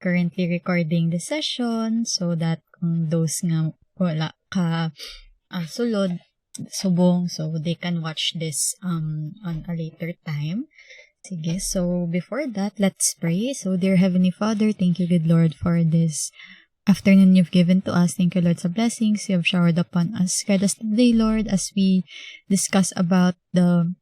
currently recording the session so that kung those nga wala ka sulod, subong, so they can watch this on a later time. Sige, so before that, let's pray. So, dear Heavenly Father, thank you, good Lord, for this afternoon you've given to us. Thank you, Lord, sa blessings you have showered upon us. Guide us today, Lord, as we discuss about the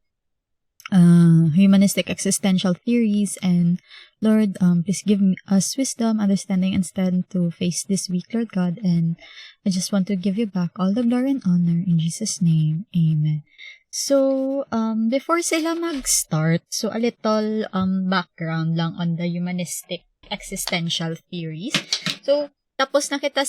humanistic existential theories. And Lord, please give us wisdom, understanding, and strength to face this week, Lord God. And I just want to give you back all the glory and honor in Jesus' name. Amen. So, before sila mag-start, so a little background lang on the humanistic existential theories. So, tapos na kita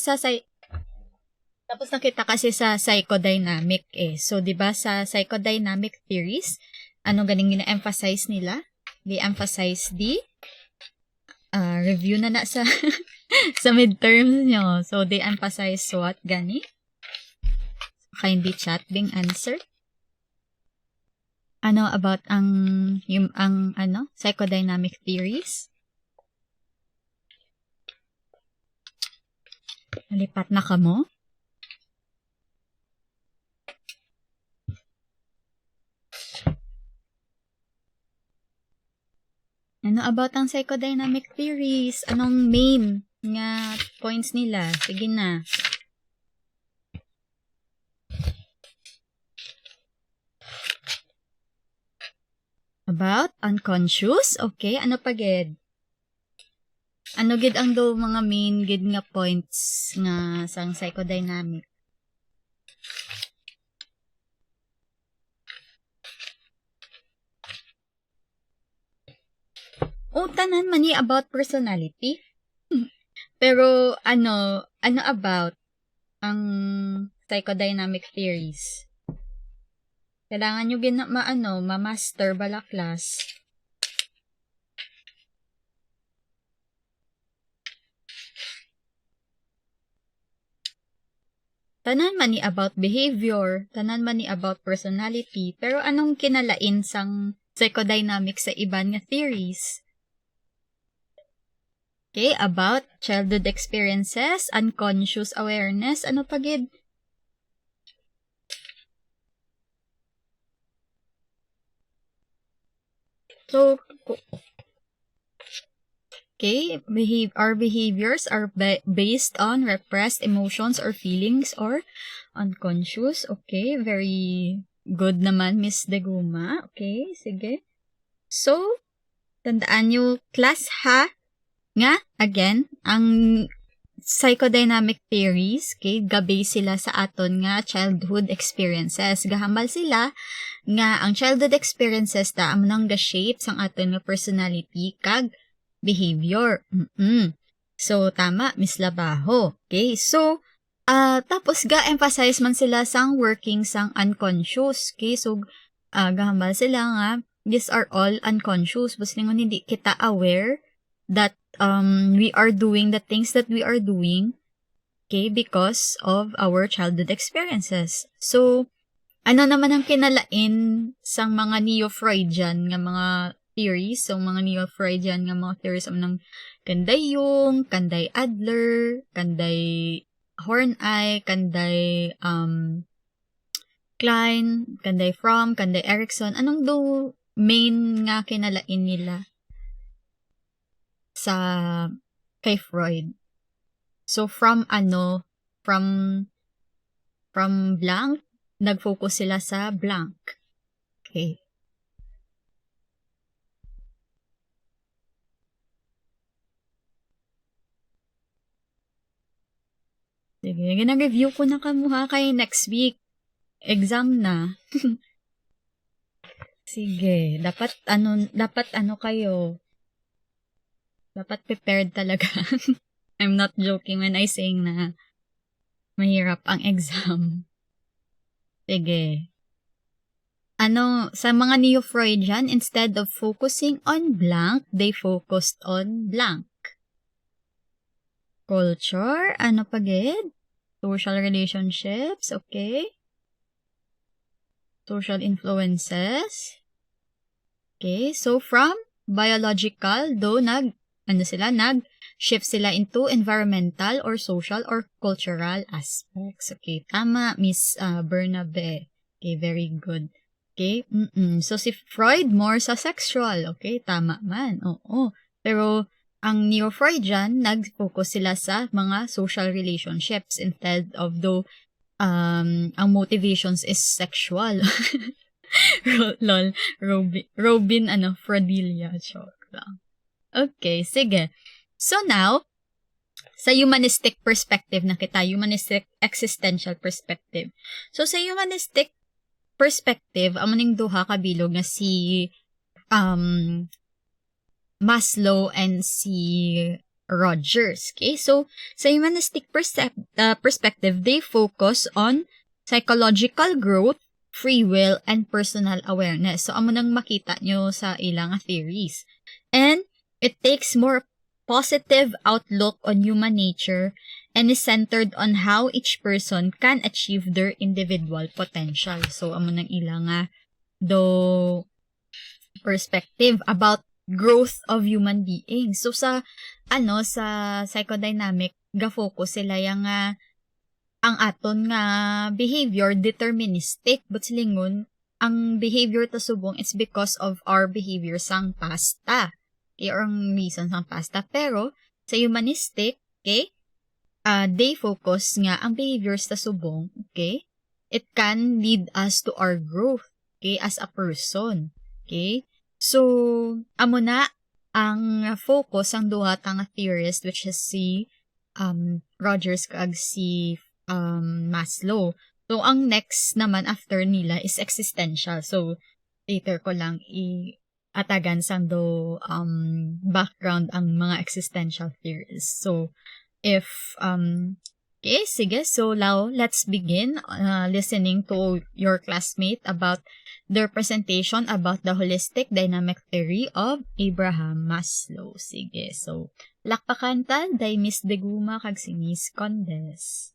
kasi sa psychodynamic So, 'di ba sa psychodynamic theories, ano ganing gina-emphasize nila? They emphasize the review na sa sa midterms nyo. So, they emphasize what gani? Kindly chat being answered. Ano about ang psychodynamic theories? Nalipat na ka mo? Ano about ang psychodynamic theories? Anong main nga points nila? Sige na. About unconscious? Okay, ano pa gid? Ano gid ang do mga main gid nga points nga sang psychodynamic? Tanan man ni about personality. Pero ano about ang psychodynamic theories? Kailangan nyo ma-master bala class. Tanan man ni about behavior, tanan man ni about personality, pero anong kinalain sang psychodynamic sa iban nga theories? Okay, about childhood experiences, unconscious awareness, ano pa gid? So, okay, our behaviors are based on repressed emotions or feelings or unconscious. Okay, very good naman, Miss Deguma. Okay, sige. So, tandaan nyo, class ha, nga, again, ang psychodynamic theories, okay, gabase sila sa aton nga childhood experiences. Gahambal sila nga ang childhood experiences ta amo nang ga-shape sang aton nga personality kag behavior. So, tama, Miss Labaho. Okay, so, tapos ga-emphasize man sila sang working sang unconscious. Okay, so, gahambal sila nga, these are all unconscious. Basta lingon hindi kita aware that we are doing the things that we are doing, okay, because of our childhood experiences. So, ano naman ang kinalain sang mga neo-Freudian nga mga theories? So, mga neo-Freudian nga mga theories ng kanday Jung, kanday Adler, kanday Horney, kanday Klein, kanday Fromm, kanday Erikson. Anong do main nga kinalain nila sa kay Freud? So, from blank, nag-focus sila sa blank. Okay. Sige, gina-review ko na kamuha kay next week. Exam na. Sige, dapat kayo. Dapat prepared talaga. I'm not joking when I saying na mahirap ang exam. Sige. Sa mga neo-Freudian, instead of focusing on blank, they focused on blank. Culture, ano pa gid? Social relationships, okay? Social influences. Okay, so from biological, though shift sila into environmental or social or cultural aspects. Okay, tama, Miss Bernabe. Okay, very good. Okay, so si Freud more sa sexual. Okay, tama man. Oo. Pero ang neo-Freudian, nag-focus sila sa mga social relationships instead of though ang motivations is sexual. Lol, Robin, Frodilia, joke lang. Okay, sige. So now, sa humanistic perspective na kita, humanistic existential perspective. So sa humanistic perspective, amaning duha kabilog na si Maslow and si Rogers. Okay? So, sa humanistic perspective, they focus on psychological growth, free will, and personal awareness. So, amo nang makita nyo sa ilang theories. And it takes more positive outlook on human nature and is centered on how each person can achieve their individual potential. So, amo nang ilang do perspective about growth of human beings. So, sa psychodynamic, ga-focus sila yung ang aton nga behavior deterministic, but silingon, ang behavior ta subong is because of our behavior sang pasta. Okay, or ang reason sang pasta. Pero, sa humanistic, okay, they focus nga ang behaviors ta subong, okay, it can lead us to our growth, okay, as a person. Okay? So, amo na ang focus ang duha tang theorist, which is si Rogers kag si Maslow. So, ang next naman after nila is existential. So, later ko lang atagan sang do background ang mga existential theorists. So, if okay, sige. So, now, let's begin listening to your classmate about their presentation about the holistic dynamic theory of Abraham Maslow. Sige. So, lakpakan ta, day Miss Deguma kag si Miss Condes.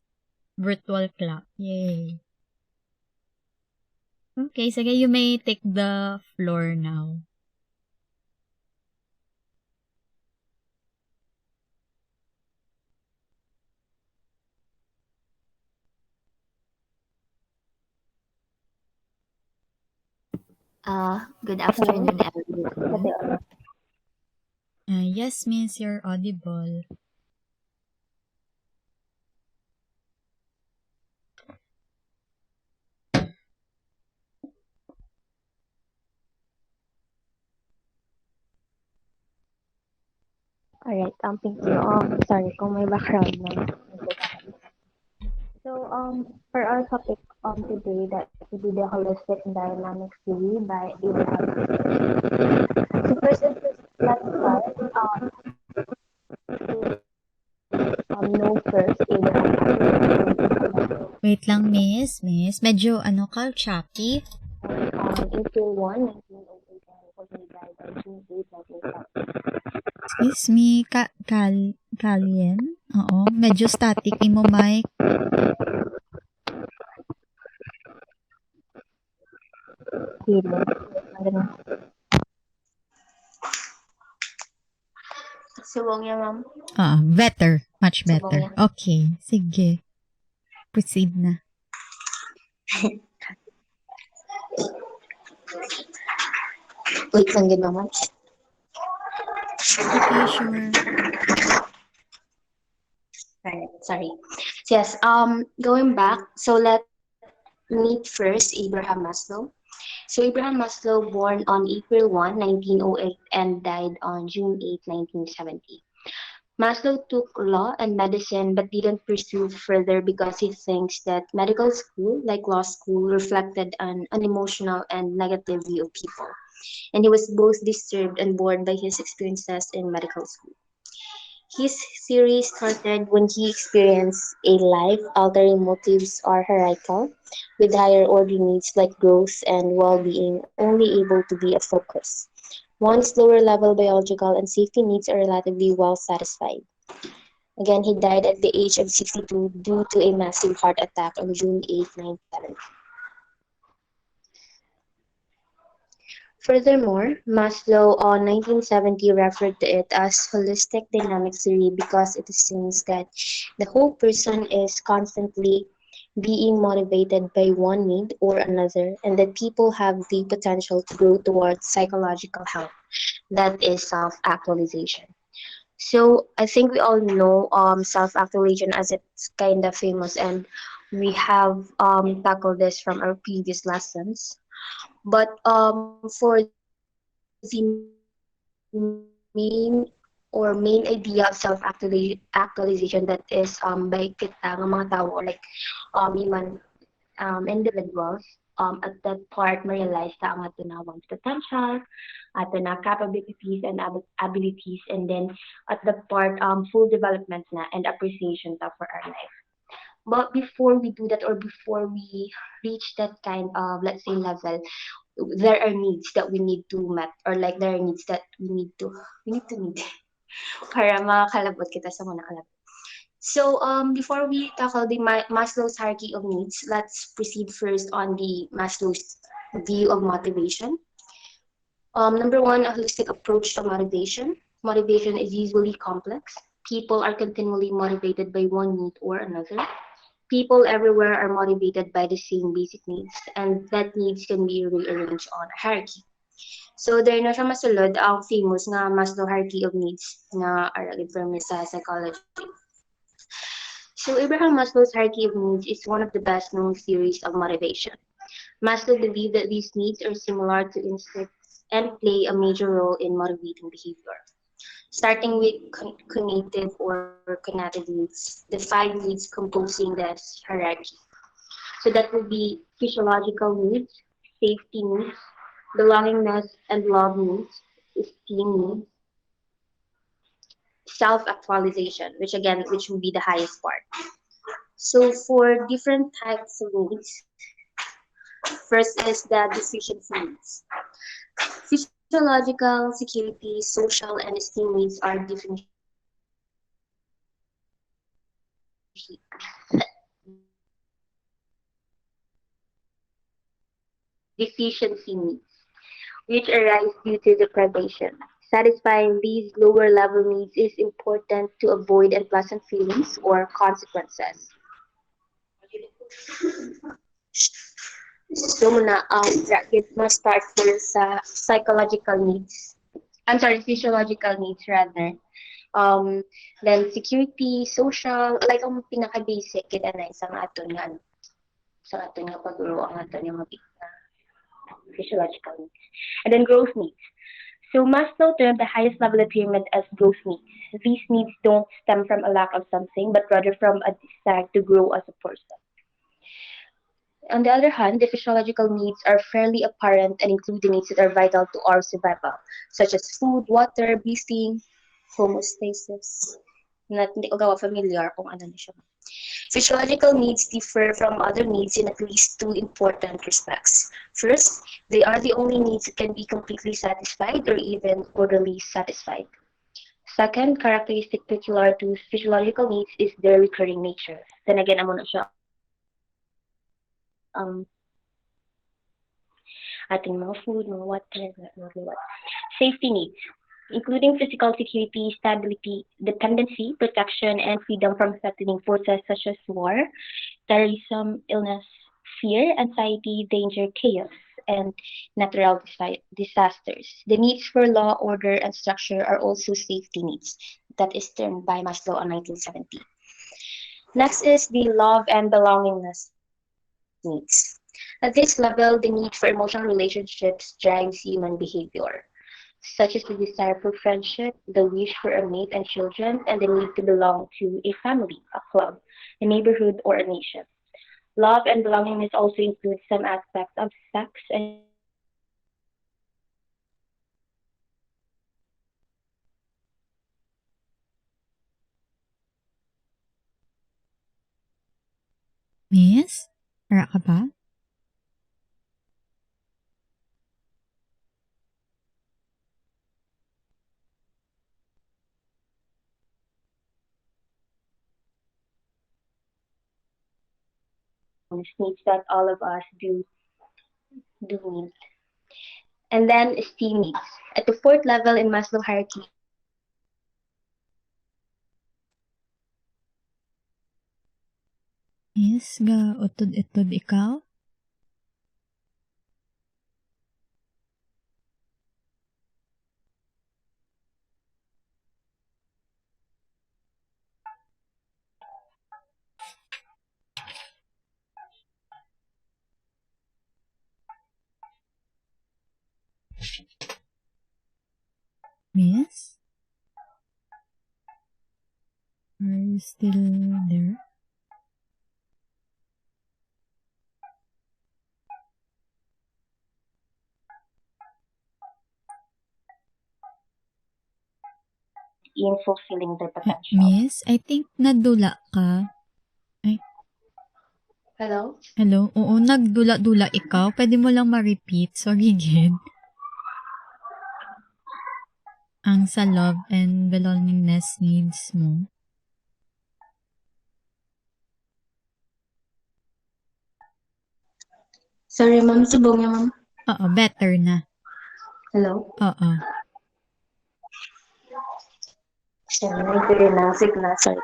Virtual clap. Yay. Okay, sige. You may take the floor now. Good afternoon, everyone. Yes, Miss, you're audible. Alright, thank you. Sorry kung may background na. So, for our topic today, that will be the holistic dynamic theory by Abraham. So first, let's start. Know first Abraham. Wait lang, Miss. Medyo, choppy. April 1, 1908, and he died on June 8, 1970. Excuse me, Kalien? Oo, medyo static mo, mic. Subong niya, ma'am. Better. Much better. Okay, sige. Proceed na. Wait lang din, ma'am. Okay, sure. Right, sorry. Yes, going back, so let's meet first Abraham Maslow. So Abraham Maslow, born on April 1, 1908 and died on June 8, 1970. Maslow took law and medicine but didn't pursue further because he thinks that medical school, like law school, reflected an unemotional and negative view of people. And he was both disturbed and bored by his experiences in medical school. His theory started when he experienced a life-altering motives or hierarchical, with higher order needs like growth and well-being only able to be a focus. One's lower level biological and safety needs are relatively well satisfied. Again, he died at the age of 62 due to a massive heart attack on June 8, 1970. Furthermore, Maslow on 1970 referred to it as holistic dynamic theory because it assumes that the whole person is constantly being motivated by one need or another, and that people have the potential to grow towards psychological health. That is self-actualization. So I think we all know self-actualization as it's kind of famous, and we have tackled this from our previous lessons. But for the main main idea of self-actualization that is by kita ng mga tao or like human individuals, at that part ma-realize ta ang ato na one's potential, ato na capabilities and abilities, and then at the part full development na and appreciation ta for our life. But before we do that, or before we reach that kind of, let's say, level, there are needs that we need to met, or like there are needs that we need to meet para makakalabot kita sa muna kalabot. So before we tackle the Maslow's hierarchy of needs, let's proceed first on the Maslow's view of motivation. Number one, a holistic approach to motivation. Motivation is usually complex. People are continually motivated by one need or another. People everywhere are motivated by the same basic needs, and that needs can be rearranged on a hierarchy. So, there na siya masulod ang famous nga Maslow hierarchy of needs na aralid from sa psychology. So, Abraham Maslow's hierarchy of needs is one of the best known theories of motivation. Maslow believed that these needs are similar to instincts and play a major role in motivating behavior. Starting with cognitive or cognitive needs, the five needs composing this hierarchy. So that would be physiological needs, safety needs, belongingness and love needs, esteem needs, self-actualization, which would be the highest part. So for different types of needs, first is the deficiency needs. Physiological, security, social, and esteem needs are deficiency needs, which arise due to deprivation. Satisfying these lower level needs is important to avoid unpleasant feelings or consequences. So muna, bracket must start first sa psychological needs. I'm sorry, physiological needs rather. Um, then security, social, like ang pinaka-basic kita na isang aton nga, ano, sa aton nga paguro ang aton nga physiological needs. And then growth needs. So Maslow termed the highest level of pyramid as growth needs. These needs don't stem from a lack of something, but rather from a desire to grow as a person. On the other hand, the physiological needs are fairly apparent and include the needs that are vital to our survival, such as food, water, breathing, homeostasis. Hindi ko gawa familiar kung ano na siya. Physiological needs differ from other needs in at least two important respects. First, they are the only needs that can be completely satisfied or even orderly satisfied. Second, characteristic peculiar to physiological needs is their recurring nature. Then again, amo na siya ating mga food, mga water, mga what. Safety needs, including physical security, stability, dependency, protection, and freedom from threatening forces such as war, terrorism, illness, fear, anxiety, danger, chaos, and natural disasters. The needs for law, order, and structure are also safety needs. That is termed by Maslow in 1970. Next is the love and belongingness needs. At this level, the need for emotional relationships drives human behavior, such as the desire for friendship, the wish for a mate and children, and the need to belong to a family, a club, a neighborhood, or a nation. Love and belongingness also include some aspects of sex and relationship needs, such as sexual attraction, sexual desire, Miss? Wala ka ba? needs that all of us do need. And then esteem needs. At the fourth level in Maslow hierarchy is the need for appreciation and respect. Yes, ga utod-itod ikaw? Yes? Are you still there? In fulfilling their Ay, potential. miss, I think nadula ka. Ay, Hello? hello? Oo, nagdula-dula ikaw. Pwede mo lang ma-repeat. Sorry, gid. Ang sa love and belongingness needs mo. Sorry, ma'am. Subong niya, ma'am. Oo, better na. Hello? Oo. Sorry, nagpili na. Signal. Sorry.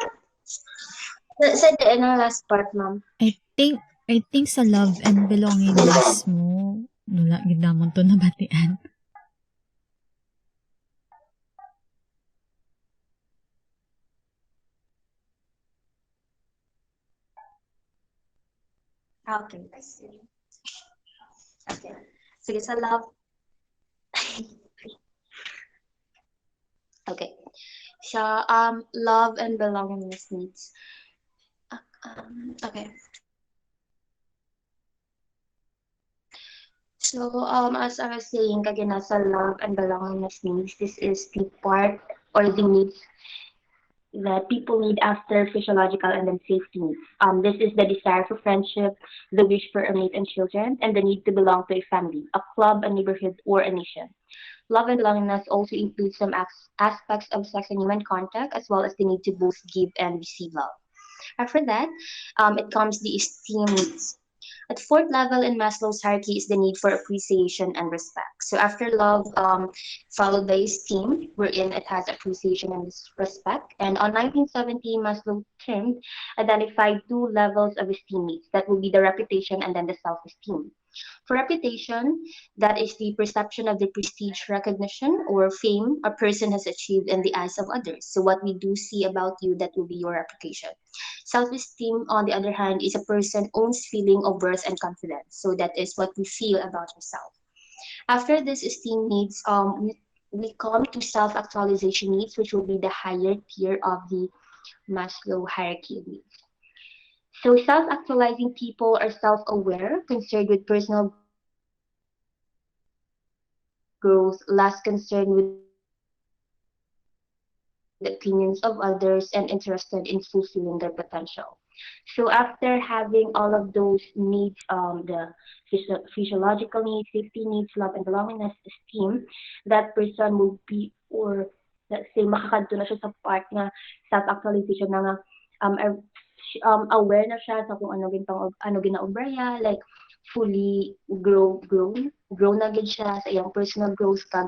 Sa the last part, ma'am. I think sa love and belongingness mo, nula gid namon to nabatian. Okay. Okay. Sige, sa love. Okay. Sa love and belongingness needs. Okay. So, as I was saying, kagina sa love and belongingness needs, this is the part or the needs that people need after physiological and then safety needs. This is the desire for friendship, the wish for a mate and children, and the need to belong to a family, a club, a neighborhood, or a nation. Love and belongingness also includes some aspects of sex and human contact, as well as the need to both give and receive love. After that, it comes the esteem needs. At fourth level in Maslow's hierarchy is the need for appreciation and respect. So after love, followed by esteem, wherein it has appreciation and respect. And on 1970, Maslow termed identified two levels of esteem needs. That will be the reputation and then the self-esteem. For reputation, that is the perception of the prestige, recognition, or fame a person has achieved in the eyes of others. So what we do see about you, that will be your reputation. Self-esteem, on the other hand, is a person's own feeling of worth and confidence. So that is what we feel about yourself. After this esteem needs, we come to self-actualization needs, which will be the higher tier of the Maslow hierarchy of needs. So self-actualizing people are self-aware, concerned with personal growth, less concerned with opinions of others, and interested in fulfilling their potential. So after having all of those needs, the physiological needs, safety needs, love, and belongingness, esteem, that person will be, or let's say makakadto na siya sa part nga self-actualization na nga aware na siya sa kung ano ginaubraya, like fully grown na gid siya sa iyang personal growth kag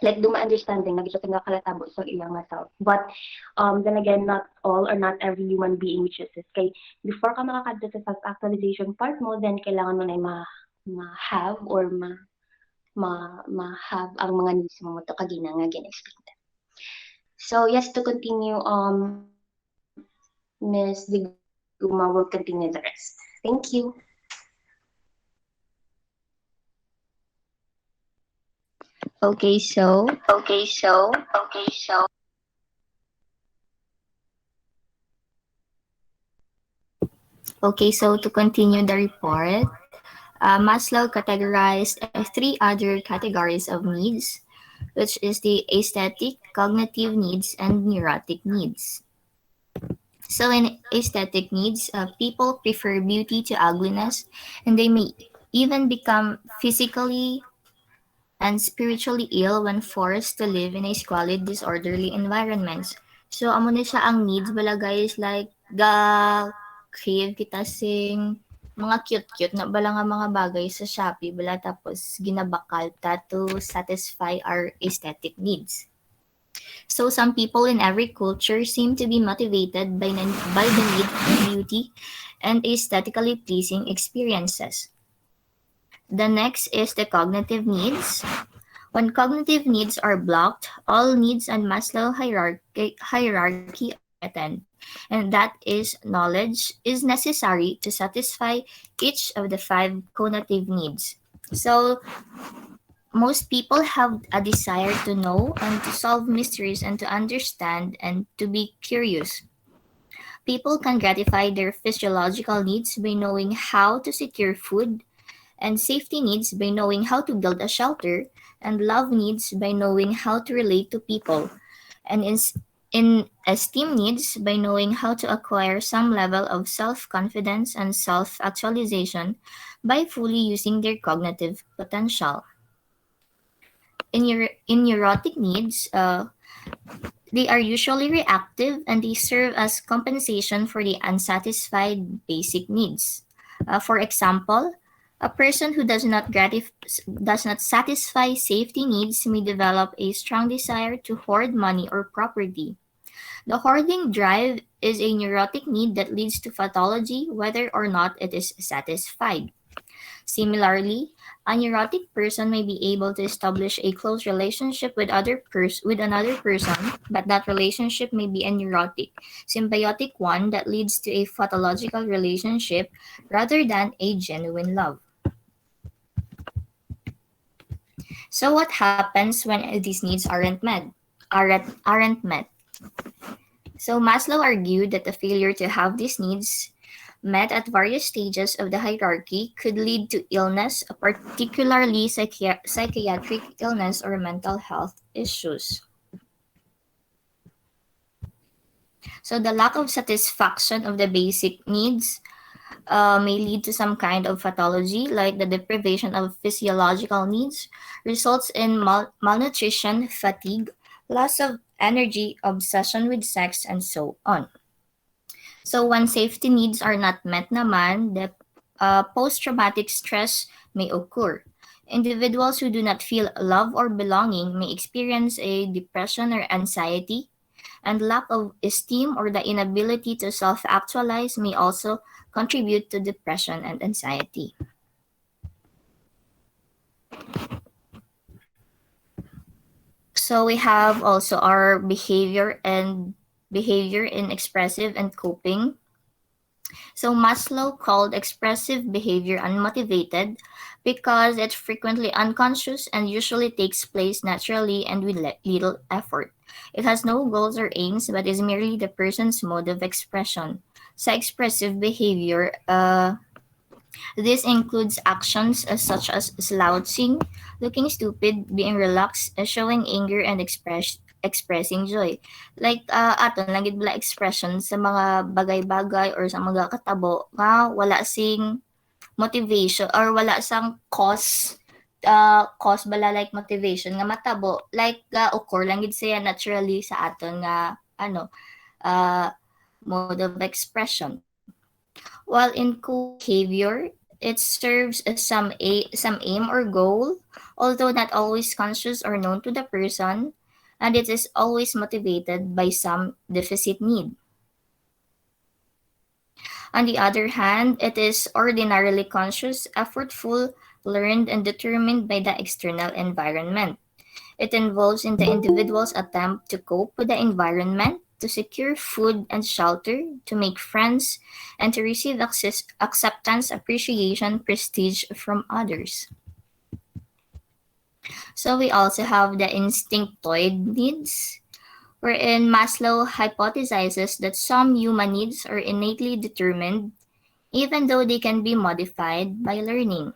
like duma understanding na gid siya nakalatabo sa iyang self. But then again, not all or not every human being which is this. Kay before ka makakadto sa self-actualization part mo, then kailangan mo na ma-have or ma-have ang mga needs mo to kagina nga gin-explain. So yes, to continue, Ms. Diguma will continue the rest. Thank you. Okay, so to continue the report, Maslow categorized three other categories of needs, which is the aesthetic, cognitive needs, and neurotic needs. So, in aesthetic needs, people prefer beauty to ugliness, and they may even become physically and spiritually ill when forced to live in a squalid, disorderly environments. So, amo na siya ang needs bala guys, like ga crave kita sing mga cute-cute na bala nga mga bagay sa Shopee bala tapos ginabakal ta to satisfy our aesthetic needs. So some people in every culture seem to be motivated by the need for beauty and aesthetically pleasing experiences. The next is the cognitive needs. When cognitive needs are blocked, all needs on Maslow hierarchy are threatened, and that is knowledge is necessary to satisfy each of the five cognitive needs. So most people have a desire to know and to solve mysteries and to understand and to be curious. People can gratify their physiological needs by knowing how to secure food, and safety needs by knowing how to build a shelter, and love needs by knowing how to relate to people, and in esteem needs by knowing how to acquire some level of self confidence and self actualization by fully using their cognitive potential. In neurotic needs, they are usually reactive and they serve as compensation for the unsatisfied basic needs. For example, a person who does not satisfy safety needs may develop a strong desire to hoard money or property. The hoarding drive is a neurotic need that leads to pathology whether or not it is satisfied. Similarly, a neurotic person may be able to establish a close relationship with another person, but that relationship may be a neurotic, symbiotic one that leads to a pathological relationship rather than a genuine love. So what happens when these needs aren't met? So Maslow argued that the failure to have these needs met at various stages of the hierarchy could lead to illness, particularly psychiatric illness or mental health issues. So the lack of satisfaction of the basic needs may lead to some kind of pathology, like the deprivation of physiological needs, results in malnutrition, fatigue, loss of energy, obsession with sex, and so on. So when safety needs are not met naman, the post-traumatic stress may occur. Individuals who do not feel love or belonging may experience a depression or anxiety, and lack of esteem or the inability to self-actualize may also contribute to depression and anxiety. So we have also our behavior in expressive and coping. So Maslow called expressive behavior unmotivated because it's frequently unconscious and usually takes place naturally and with little effort. It has no goals or aims but is merely the person's mode of expression. Sa expressive behavior, this includes actions such as slouching, looking stupid, being relaxed, showing anger, and expressing joy. Like aton lang gid bala expression sa mga bagay-bagay or sa mga katabo nga wala sing motivation or wala sang cause bala like motivation nga matabo like occur lang gid siya naturally sa aton nga uh, mode of expression. While in co-behavior, it serves as some aim or goal, although not always conscious or known to the person, and it is always motivated by some deficit need. On the other hand, it is ordinarily conscious, effortful, learned, and determined by the external environment. It involves in the individual's attempt to cope with the environment, to secure food and shelter, to make friends, and to receive acceptance, appreciation, prestige from others. So we also have the instinctoid needs, wherein Maslow hypothesizes that some human needs are innately determined, even though they can be modified by learning.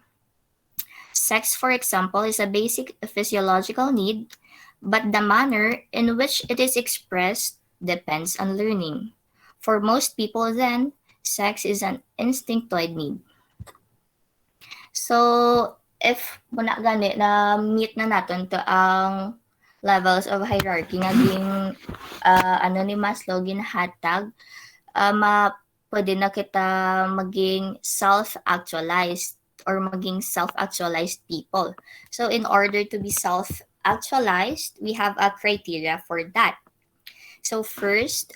Sex, for example, is a basic physiological need, but the manner in which it is expressed depends on learning. For most people, then, sex is an instinctoid need. So, if muna gani na meet na natin to ang levels of hierarchy nga ging ano ni Maslow ginhatag, pwede na kita maging self-actualized or maging self-actualized people. So in order to be self-actualized, we have a criteria for that. So first,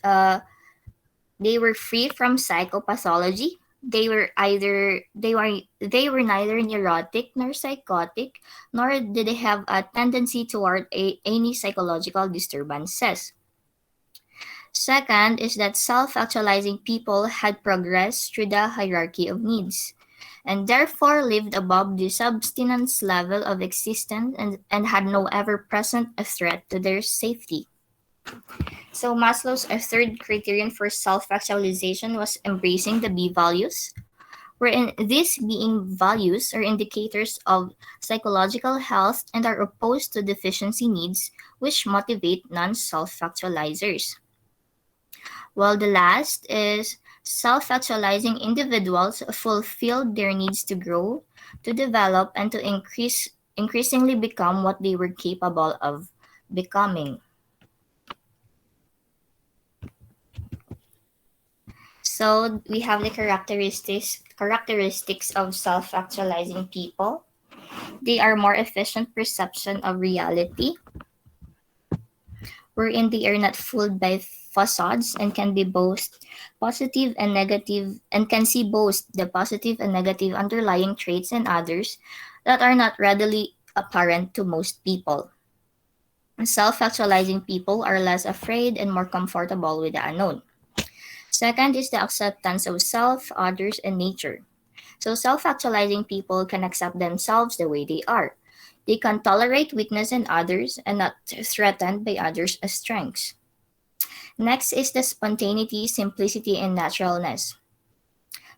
they were free from psychopathology. They were neither neurotic nor psychotic, nor did they have a tendency toward any psychological disturbances. Second is that self-actualizing people had progressed through the hierarchy of needs and therefore lived above the subsistence level of existence and had no ever-present threat to their safety. So Maslow's third criterion for self-actualization was embracing the B values, wherein these being values are indicators of psychological health and are opposed to deficiency needs, which motivate non-self-actualizers. While the last is self-actualizing individuals fulfill their needs to grow, to develop, and to increasingly become what they were capable of becoming. So we have the characteristics of self-actualizing people. They are more efficient perception of reality, wherein they are not fooled by facades and can be both positive and negative and can see both the positive and negative underlying traits in others that are not readily apparent to most people. Self-actualizing people are less afraid and more comfortable with the unknown. Second is the acceptance of self, others, and nature. So self-actualizing people can accept themselves the way they are. They can tolerate weakness in others and not threatened by others' strengths. Next is the spontaneity, simplicity, and naturalness.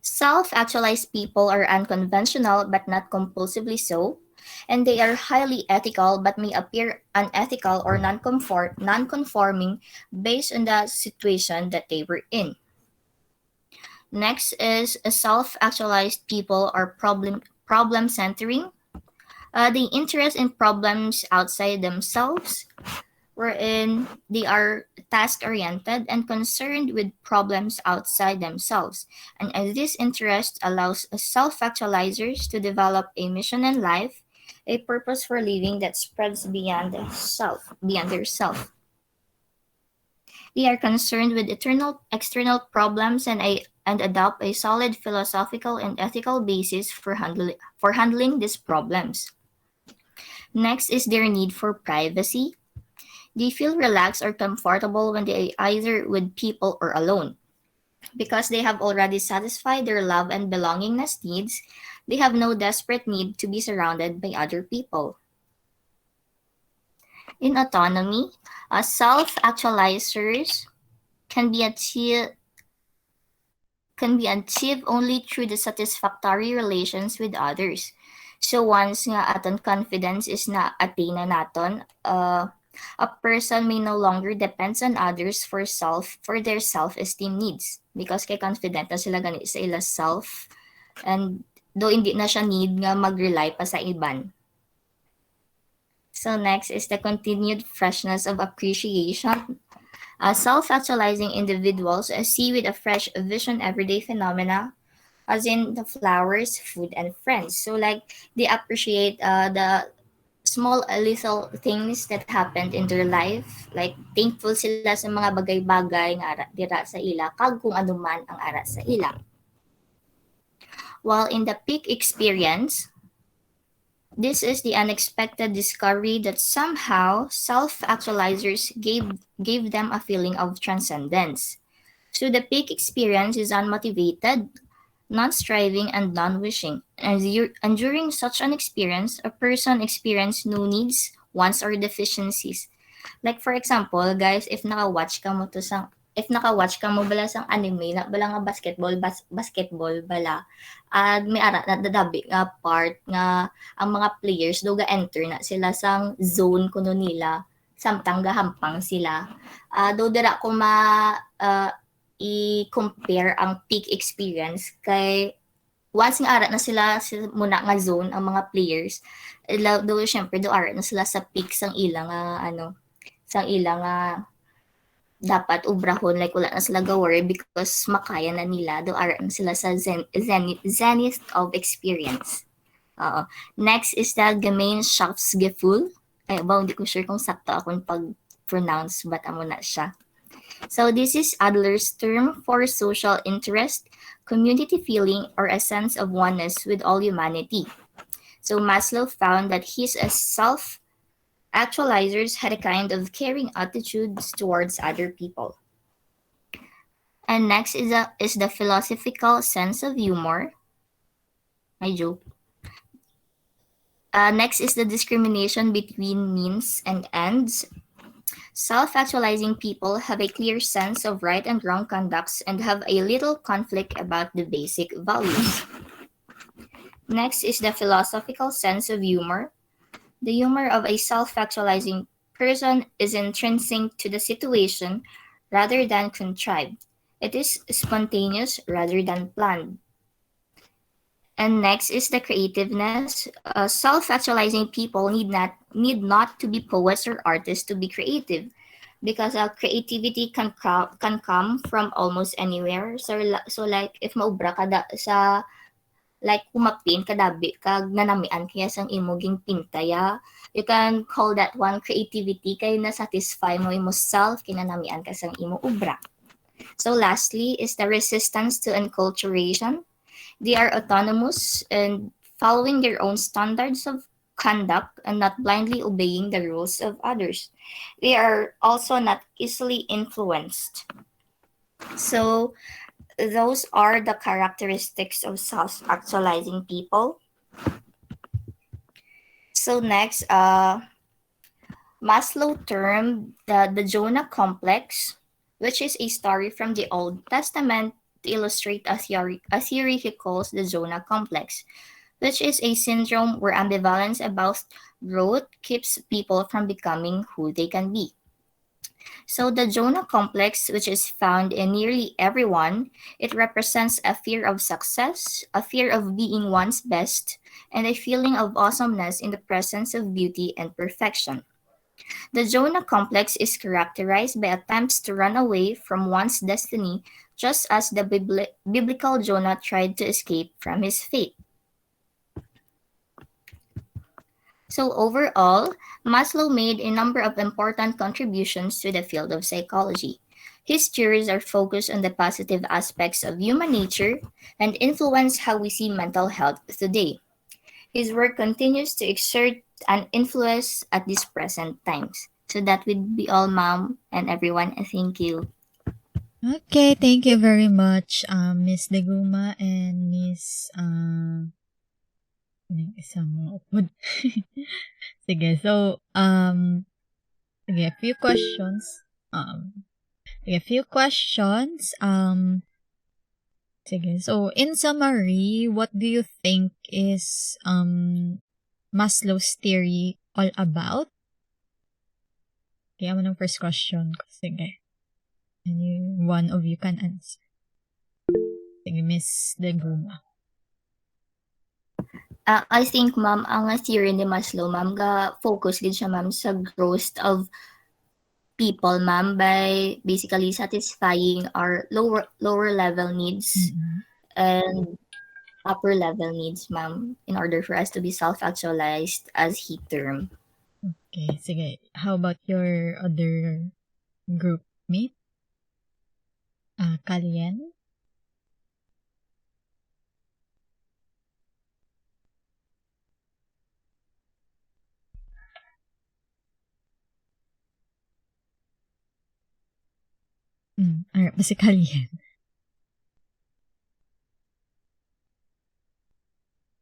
Self-actualized people are unconventional but not compulsively so, and they are highly ethical but may appear unethical or non-conforming based on the situation that they were in. Next is self-actualized people are problem centering. They interest in problems outside themselves, wherein they are task oriented and concerned with problems outside themselves. And as this interest allows self-actualizers to develop a mission in life, a purpose for living that spreads beyond their self. They are concerned with external problems and adopt a solid philosophical and ethical basis for handling these problems. Next is their need for privacy. They feel relaxed or comfortable when they are either with people or alone. Because they have already satisfied their love and belongingness needs, they have no desperate need to be surrounded by other people. In autonomy, self-actualizers can be achieved only through the satisfactory relations with others. So once nga aton confidence is na attain na naton, a person may no longer depends on others for their self-esteem needs because kay confident na sila gani sa ila self and though hindi na siya need nga mag-rely pa sa iban. So next is the continued freshness of appreciation. Self-actualizing individuals see with a fresh vision everyday phenomena, as in the flowers, food, and friends. So like they appreciate the small little things that happened in their life. Like thankful sila sa mga bagay-bagay nga dira sa ila, kag kung ano man ang ara sa ila. While in the peak experience, this is the unexpected discovery that somehow self-actualizers gave them a feeling of transcendence. So the peak experience is unmotivated, non-striving, and non-wishing. And during such an experience, a person experiences no needs, wants, or deficiencies. Like for example, guys, if naka-watch ka mo bala sang anime na bala nga basketball bala may ara na dadabi nga part nga ang mga players do ga enter na sila sang zone kuno nila samtang gahampang sila do dira ko i-compare ang peak experience kay once nga ara na sila muna nga zone ang mga players do syempre do ara na sila sa peak sang ilang sang ilang dapat ubrahon, like wala na sila ga-worry because makaya na nila, do are sila sa zenith of experience. Next is the Gemeinschaftsgefühl. Ay, hindi ko sure kung sakto akong pag-pronounce, but amo na siya. So this is Adler's term for social interest, community feeling, or a sense of oneness with all humanity. So Maslow found that his self-actualizers had a kind of caring attitudes towards other people. And next is the philosophical sense of humor. I joke. Next is the discrimination between means and ends. Self-actualizing people have a clear sense of right and wrong conducts and have a little conflict about the basic values. Next is the philosophical sense of humor. The humor of a self-actualizing person is intrinsic to the situation rather than contrived. It is spontaneous rather than planned. And next is the creativeness. Self-actualizing people need not to be poets or artists to be creative, because creativity can come from almost anywhere. So like if maubra ka sa like humapin kadabi kag nanamian kaya sang imoging pintaya, you can call that one creativity kay na satisfy mo imo self kinanamian ka sang imo ubra. So lastly is the resistance to enculturation. They are autonomous and following their own standards of conduct and not blindly obeying the rules of others. They are also not easily influenced. So those are the characteristics of self-actualizing people. So next, Maslow termed the Jonah complex, which is a story from the Old Testament to illustrate a theory he calls the Jonah complex, which is a syndrome where ambivalence about growth keeps people from becoming who they can be. So the Jonah complex, which is found in nearly everyone, it represents a fear of success, a fear of being one's best, and a feeling of awesomeness in the presence of beauty and perfection. The Jonah complex is characterized by attempts to run away from one's destiny, just as the biblical Jonah tried to escape from his fate. So overall, Maslow made a number of important contributions to the field of psychology. His theories are focused on the positive aspects of human nature and influence how we see mental health today. His work continues to exert an influence at these present times. So that would be all, ma'am, and everyone. Thank you. Okay, thank you very much, Miss Deguma and Miss, isang mga upod. Sige, so, sige, a few questions. Sige, a few questions. Sige, so, in summary, what do you think is, Maslow's theory all about? Kaya mo ng first question ko. Sige. One of you can answer. Sige, Miss Deguma. I think, ma'am, ang theory ni Maslow, ma'am, focus gid siya, ma'am, sa growth of people, ma'am, by basically satisfying our lower level needs and upper level needs, ma'am, in order for us to be self-actualized, as he termed. Okay, sige. How about your other group mate? Kalien? Alright, si Kalien.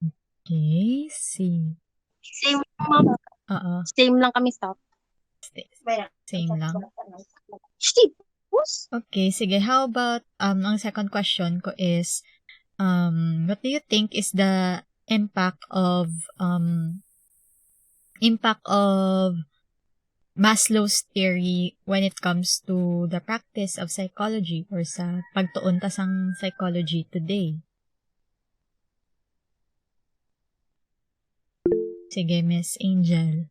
Okay, see. Same lang, ma'am. Oo. Same lang kami sa. Same lang. Steve, Okay, sige. How about, ang second question ko is, what do you think is the impact of Maslow's theory when it comes to the practice of psychology or sa pagtuon ta sang psychology today? Sige, Miss Angel.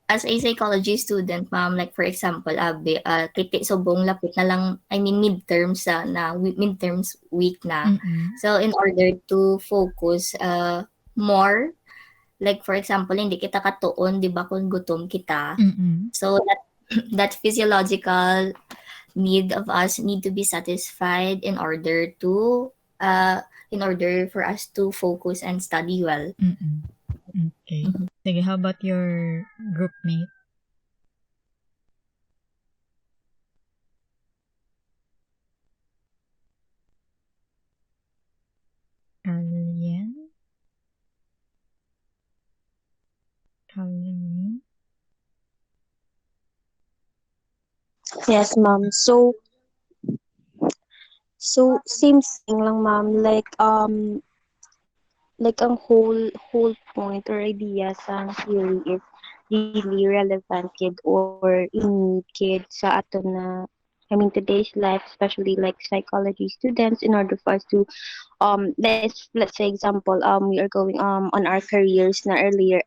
as a psychology student, ma'am, like for example, kiti subong lapit na lang, I mean midterms midterms week na. Mm-mm. So in order to focus more, like for example, hindi kita katuon, 'di ba, kung gutom kita. Mm-mm. So that that physiological need of us need to be satisfied uh in order for us to focus and study well. Mm-mm. Okay. Mhm. Sige, how about your group mate? Alien? Halloween? Yes, ma'am. So same thing lang, ma'am. Like ang whole point or idea sa theory is really relevant kid or in need kid sa ato na I mean today's life, especially like psychology students, in order for us to let's say example, we are going on our careers na earlier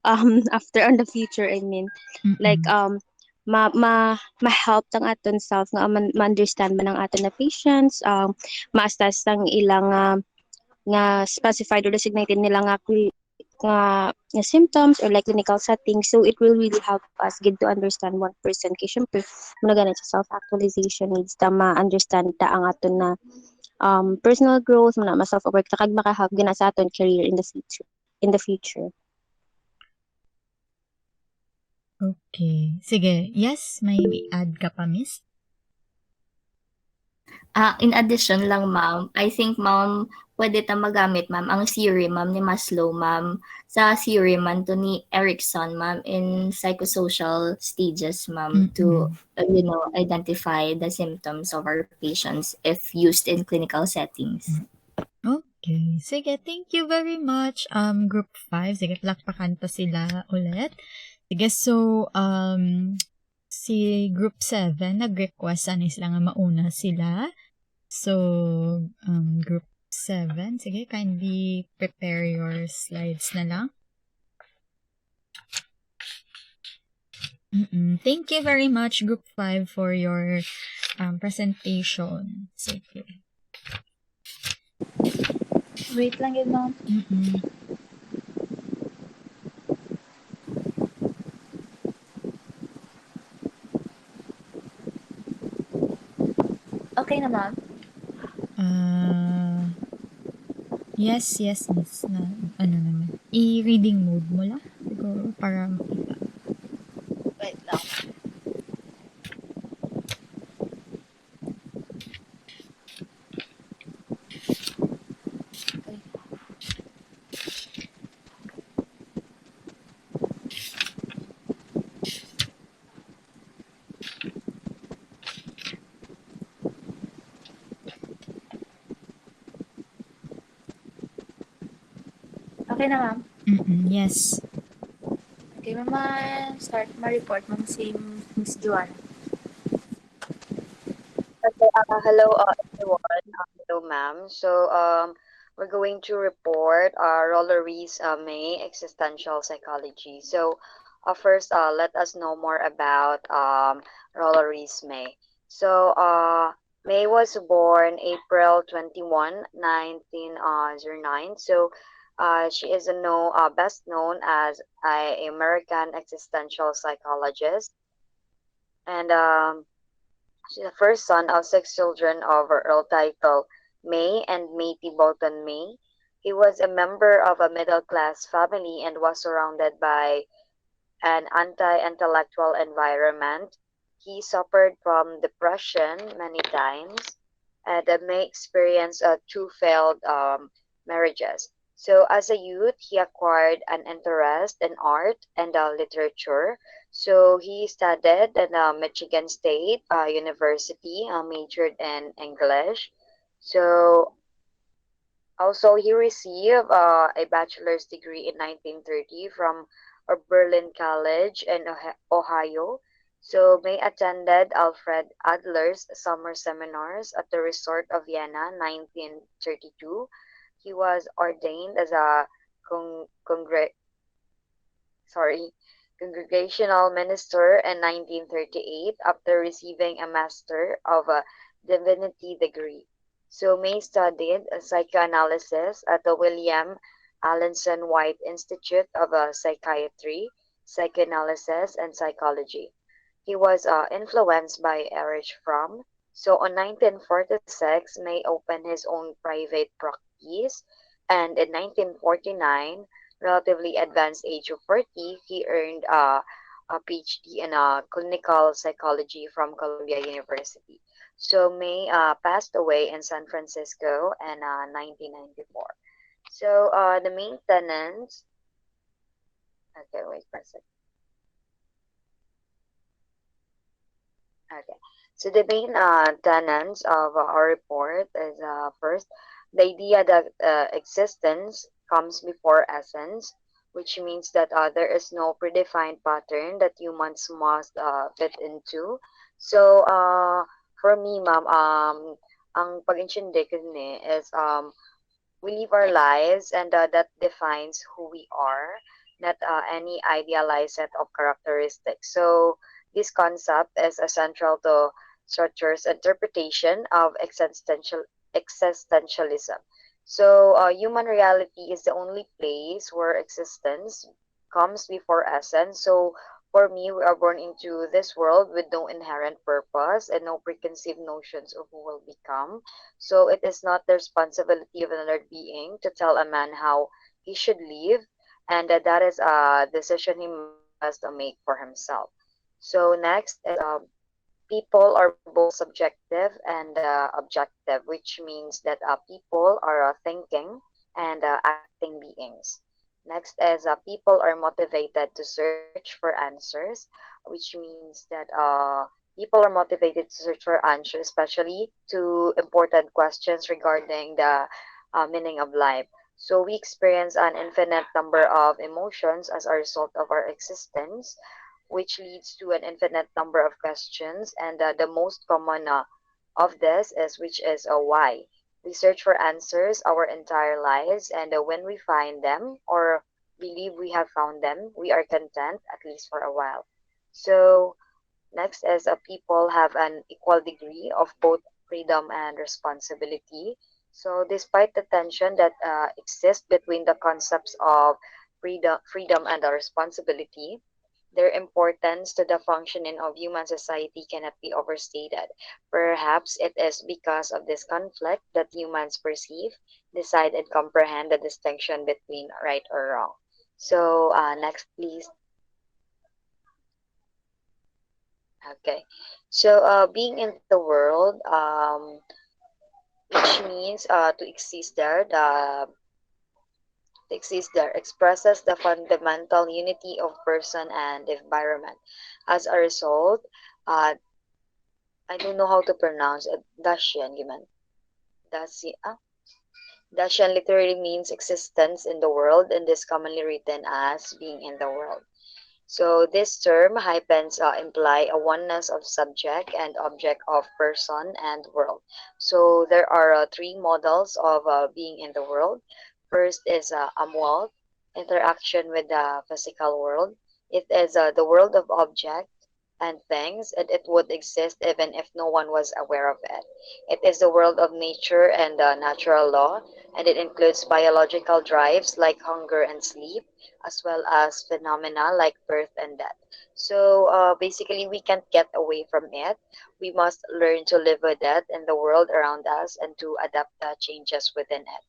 after on the future, I mean, like Mm-mm. ma-help tang aton self nga ma-understand man ang aton na patients, ma-assess ang ilang nga specified or designated nila nga symptoms or like clinical settings. So it will really help us get to understand one person kay syempre muna ganit sa self actualization needs ta ma-understand ta ang aton na personal growth muna ma self aware ta kag maka-help gina sa aton career in the future. Okay. Sige. Yes, may add ka pa, miss? In addition lang, ma'am, I think, ma'am, pwede ta magamit, ma'am, ang theory, ma'am, ni Maslow, ma'am, sa theory man to ni Erikson, ma'am, in psychosocial stages, ma'am, to, Mm-mm. identify the symptoms of our patients if used in clinical settings. Okay. Sige, thank you very much, Group 5. Sige, palakpakan pa sila ulit. Sige, so, si Group 7, nag-request sana sila nga mauna sila. So, Group 7, sige, kindly prepare your slides na lang. Thank you very much, Group 5, for your presentation. Sige. Wait lang yun, ma'am. Mm-mm. Okay na, ma'am. Yes, miss. Na, ano naman. I-reading mode mo lang. Siguro, para makita. Wait lang. Okay. Okay na, ma'am. Yes. Okay, mama, start ma-report, ma'am, si Miss Joanna. Okay, hello everyone. Hello ma'am. So we're going to report Rollery's May Existential Psychology. So first let us know more about Rollery's May. So May was born April 21, 1909. So she is best known as a American existential psychologist, and she's the first son of six children of her Earl title, May and Matey Bolton May. He was a member of a middle-class family and was surrounded by an anti-intellectual environment. He suffered from depression many times, and May experienced two failed marriages. So, as a youth, he acquired an interest in art and literature. So, he studied at Michigan State University, majored in English. So, also, he received a bachelor's degree in 1930 from Berlin College in Ohio. So, May attended Alfred Adler's summer seminars at the resort of Vienna, 1932. He was ordained as a con- congre- sorry, congregational minister in 1938 after receiving a Master of Divinity degree. So May studied psychoanalysis at the William Alanson White Institute of Psychiatry, Psychoanalysis, and Psychology. He was influenced by Erich Fromm. So on 1946, May opened his own private practice, and in 1949, relatively advanced age of 40, he earned a PhD in clinical psychology from Columbia University. So May passed away in San Francisco in 1994. So the main tenants, okay, wait for a second. Okay. So the main tenets of our report is first, the idea that existence comes before essence, which means that there is no predefined pattern that humans must fit into. So for me, ma'am, ang pag-intindi ko ni is we live our lives, and that defines who we are, not any idealized set of characteristics. So this concept is essential to Sartre's interpretation of existentialism. So human reality is the only place where existence comes before essence. So for me, we are born into this world with no inherent purpose and no preconceived notions of who will become. So it is not the responsibility of another being to tell a man how he should live, and that is a decision he must make for himself. So next is people are both subjective and objective, which means that people are thinking and acting beings. Next is people are motivated to search for answers, which means that people are motivated to search for answers, especially to important questions regarding the meaning of life. So we experience an infinite number of emotions as a result of our existence, which leads to an infinite number of questions. And the most common of this is which is a why. We search for answers our entire lives, and when we find them or believe we have found them, we are content, at least for a while. So next is people have an equal degree of both freedom and responsibility. So despite the tension that exists between the concepts of freedom and responsibility, their importance to the functioning of human society cannot be overstated. Perhaps it is because of this conflict that humans perceive, decide, and comprehend the distinction between right or wrong. So, next, please. Okay. So, being in the world, which means to exist there expresses the fundamental unity of person and environment. As a result, uh, I don't know how to pronounce it. Dacian, giman. Daci, Dacian literally means existence in the world, and is commonly written as being in the world. So this term hyphens imply a oneness of subject and object of person and world. So there are three models of being in the world. First is amwal, interaction with the physical world. It is the world of object and things, and it would exist even if no one was aware of it. It is the world of nature and natural law, and it includes biological drives like hunger and sleep, as well as phenomena like birth and death. So basically, we can't get away from it. We must learn to live with it in the world around us and to adapt the changes within it.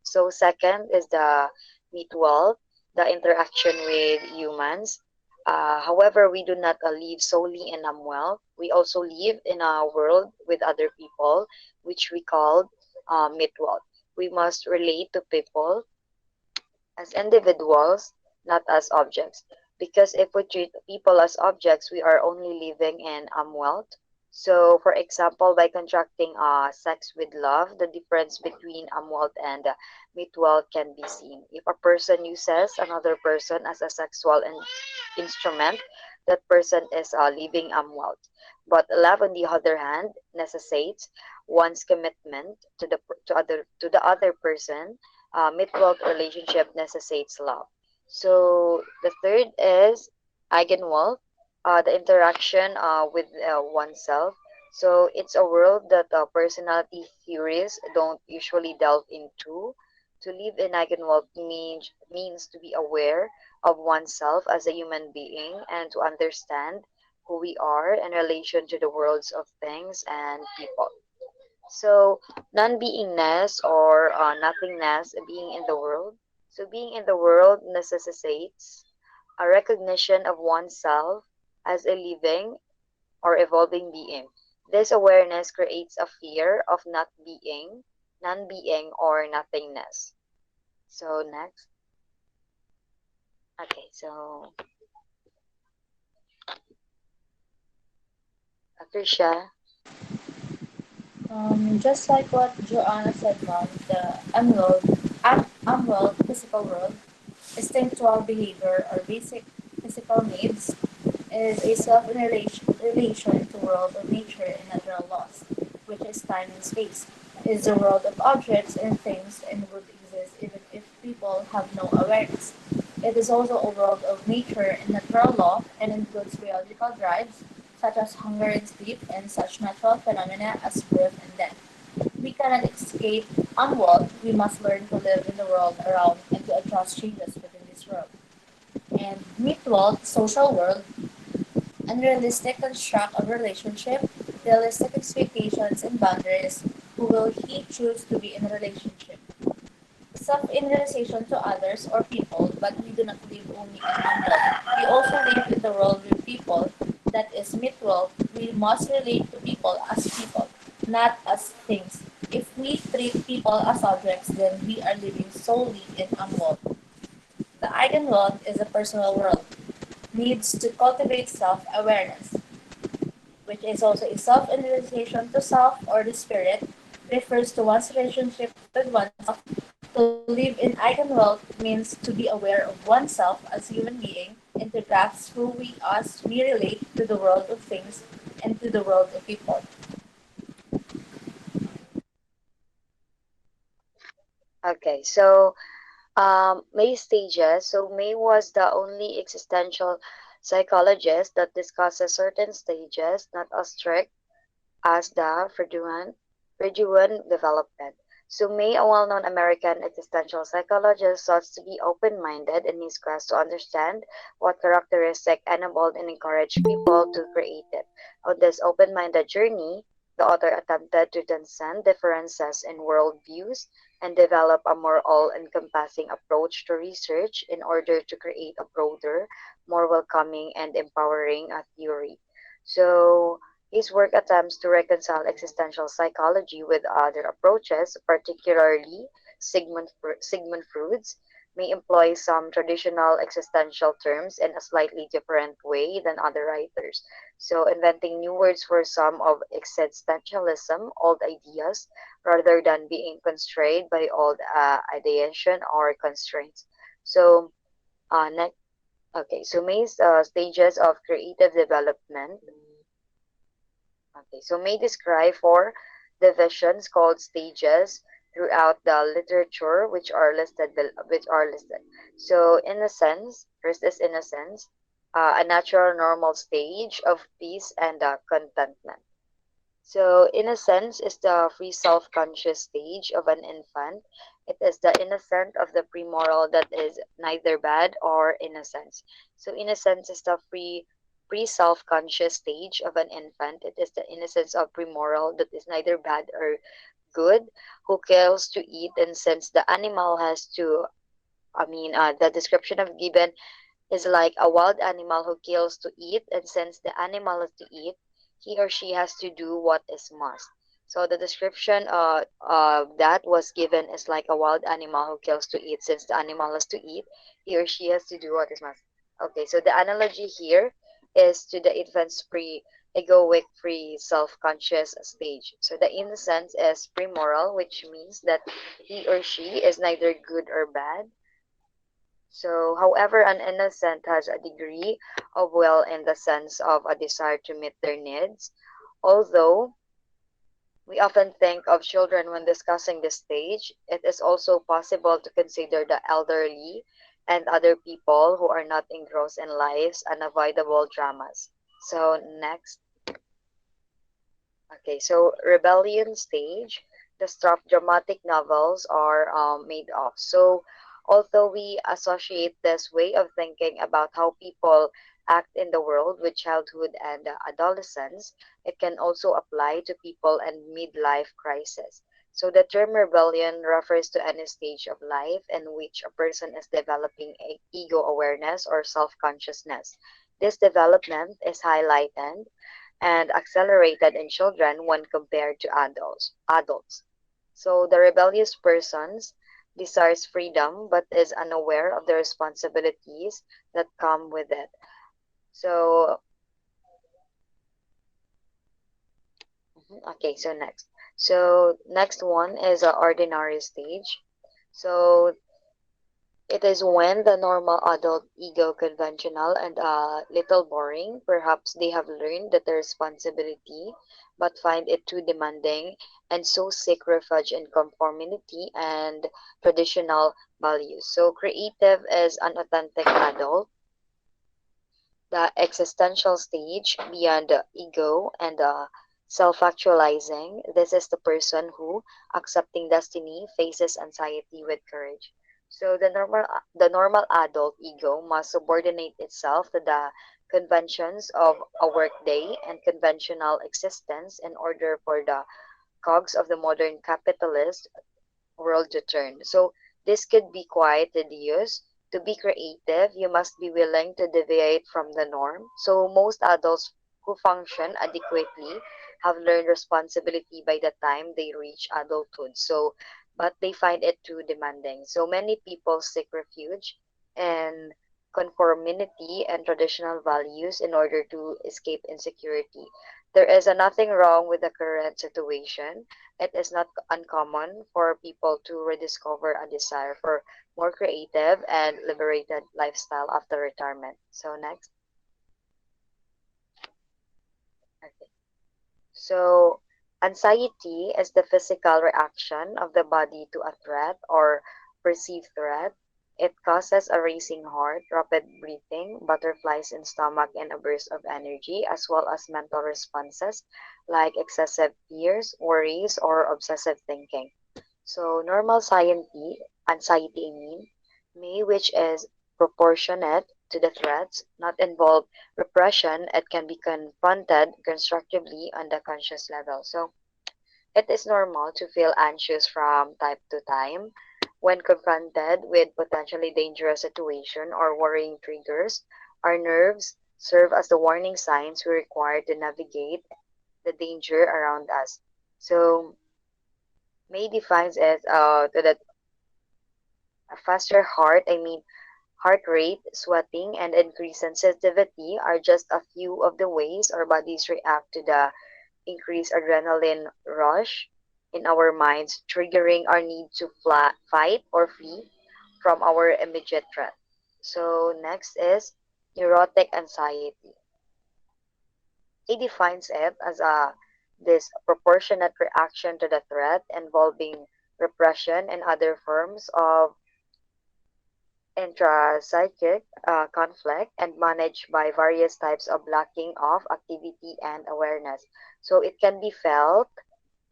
So second is the mutual, the interaction with humans. However, we do not live solely in Amwell. We also live in a world with other people, which we call mutual. We must relate to people as individuals, not as objects. Because if we treat people as objects, we are only living in wealth. So, for example, by contracting sex with love, the difference between wealth and mutual can be seen. If a person uses another person as a sexual instrument, that person is living wealth. But love, on the other hand, necessitates one's commitment to the other person. Mutual relationship necessitates love. So the third is eigenwald, the interaction with oneself. So it's a world that personality theories don't usually delve into. To live in eigenwald means to be aware of oneself as a human being and to understand who we are in relation to the worlds of things and people. So non-beingness or nothingness, being in the world. So being in the world necessitates a recognition of oneself as a living or evolving being. This awareness creates a fear of not being, non-being, or nothingness. So next. Okay, so Trisha. Just like what Joanna said, Mom, the unworld physical world, instinctual behavior or basic physical needs is a self-relation to world of nature and natural laws, which is time and space. Is the world of objects and things and would exist even if people have no awareness. It is also a world of nature and natural law and includes biological drives such as hunger and sleep and such natural phenomena as birth and death. We cannot escape unworld, we must learn to live in the world around and to adjust changes within this world. And myth world, social world, unrealistic construct of relationship, realistic expectations and boundaries, who will he choose to be in a relationship? Self in relation to others or people, but we do not live only in one world. We also live in the world with people that is mutual. We must relate to people as people, not as things. If we treat people as objects, then we are living solely in one world. The eigenworld is a personal world, needs to cultivate self awareness, which is also a self in relation to self or the spirit, refers to one's relationship with oneself. To live in eigenwealth means to be aware of oneself as a human being and to grasp who we as we relate to the world of things and to the world of people. Okay, so May stages. So May was the only existential psychologist that discusses certain stages, not as strict as the Freudian development. So May, a well-known American existential psychologist, sought to be open-minded in his quest to understand what characteristic enabled and encouraged people to create it. On this open-minded journey, the author attempted to transcend differences in worldviews and develop a more all-encompassing approach to research in order to create a broader, more welcoming and empowering theory. So his work attempts to reconcile existential psychology with other approaches, particularly Sigmund Freud's, may employ some traditional existential terms in a slightly different way than other writers. So, inventing new words for some of existentialism, old ideas, rather than being constrained by old ideation or constraints. So, next, okay, so May's stages of creative development. Okay, so may describe four divisions called stages throughout the literature, which are listed. So, innocence, first is innocence, a natural normal stage of peace and contentment. So, innocence is the free self conscious stage of an infant. It is the innocent of the premoral that is neither bad or innocence. So, innocence is the pre self conscious stage of an infant. It is the innocence of premoral that is neither bad or good, who kills to eat, and since the animal has to, the description of given is like a wild animal who kills to eat, and since the animal has to eat, he or she has to do what is must. So the description that was given is like a wild animal who kills to eat. Since the animal has to eat, he or she has to do what is must. Okay, so the analogy here is to the infant's pre-egoic, free, self-conscious stage. So the innocence is pre-moral, which means that he or she is neither good or bad. So, however, an innocent has a degree of will in the sense of a desire to meet their needs. Although we often think of children when discussing this stage, it is also possible to consider the elderly and other people who are not engrossed in life's unavoidable dramas. So next. Okay, so rebellion stage, the stuff dramatic novels are made of. So although we associate this way of thinking about how people act in the world with childhood and adolescence, it can also apply to people and midlife crisis. So the term rebellion refers to any stage of life in which a person is developing ego awareness or self-consciousness. This development is highlighted and accelerated in children when compared to adults. So the rebellious persons desires freedom but is unaware of the responsibilities that come with it. So okay, so next. So next one is a ordinary stage. So it is when the normal adult ego conventional and a little boring. Perhaps they have learned that the responsibility but find it too demanding and so seek refuge in conformity and traditional values. So creative is an authentic adult, the existential stage beyond the ego and self-actualizing. This is the person who, accepting destiny, faces anxiety with courage. So the normal adult ego must subordinate itself to the conventions of a workday and conventional existence in order for the cogs of the modern capitalist world to turn. So this could be quite tedious. To be creative, you must be willing to deviate from the norm. So most adults who function adequately have learned responsibility by the time they reach adulthood. So, but they find it too demanding. So many people seek refuge in conformity and traditional values in order to escape insecurity. There is nothing wrong with the current situation. It is not uncommon for people to rediscover a desire for more creative and liberated lifestyle after retirement. So next. Okay. So anxiety is the physical reaction of the body to a threat or perceived threat. It causes a racing heart, rapid breathing, butterflies in stomach, and a burst of energy, as well as mental responses like excessive fears, worries, or obsessive thinking. So normal anxiety may, which is proportionate to the threats, not involve repression. It can be confronted constructively on the conscious level. So it is normal to feel anxious from time to time when confronted with potentially dangerous situation or worrying triggers. Our nerves serve as the warning signs we require to navigate the danger around us. So May defines it to that a faster heart rate, sweating, and increased sensitivity are just a few of the ways our bodies react to the increased adrenaline rush in our minds, triggering our need to fight or flee from our immediate threat. So next is neurotic anxiety. He defines it as a disproportionate reaction to the threat involving repression and other forms of intrapsychic conflict and managed by various types of blocking of activity and awareness. So it can be felt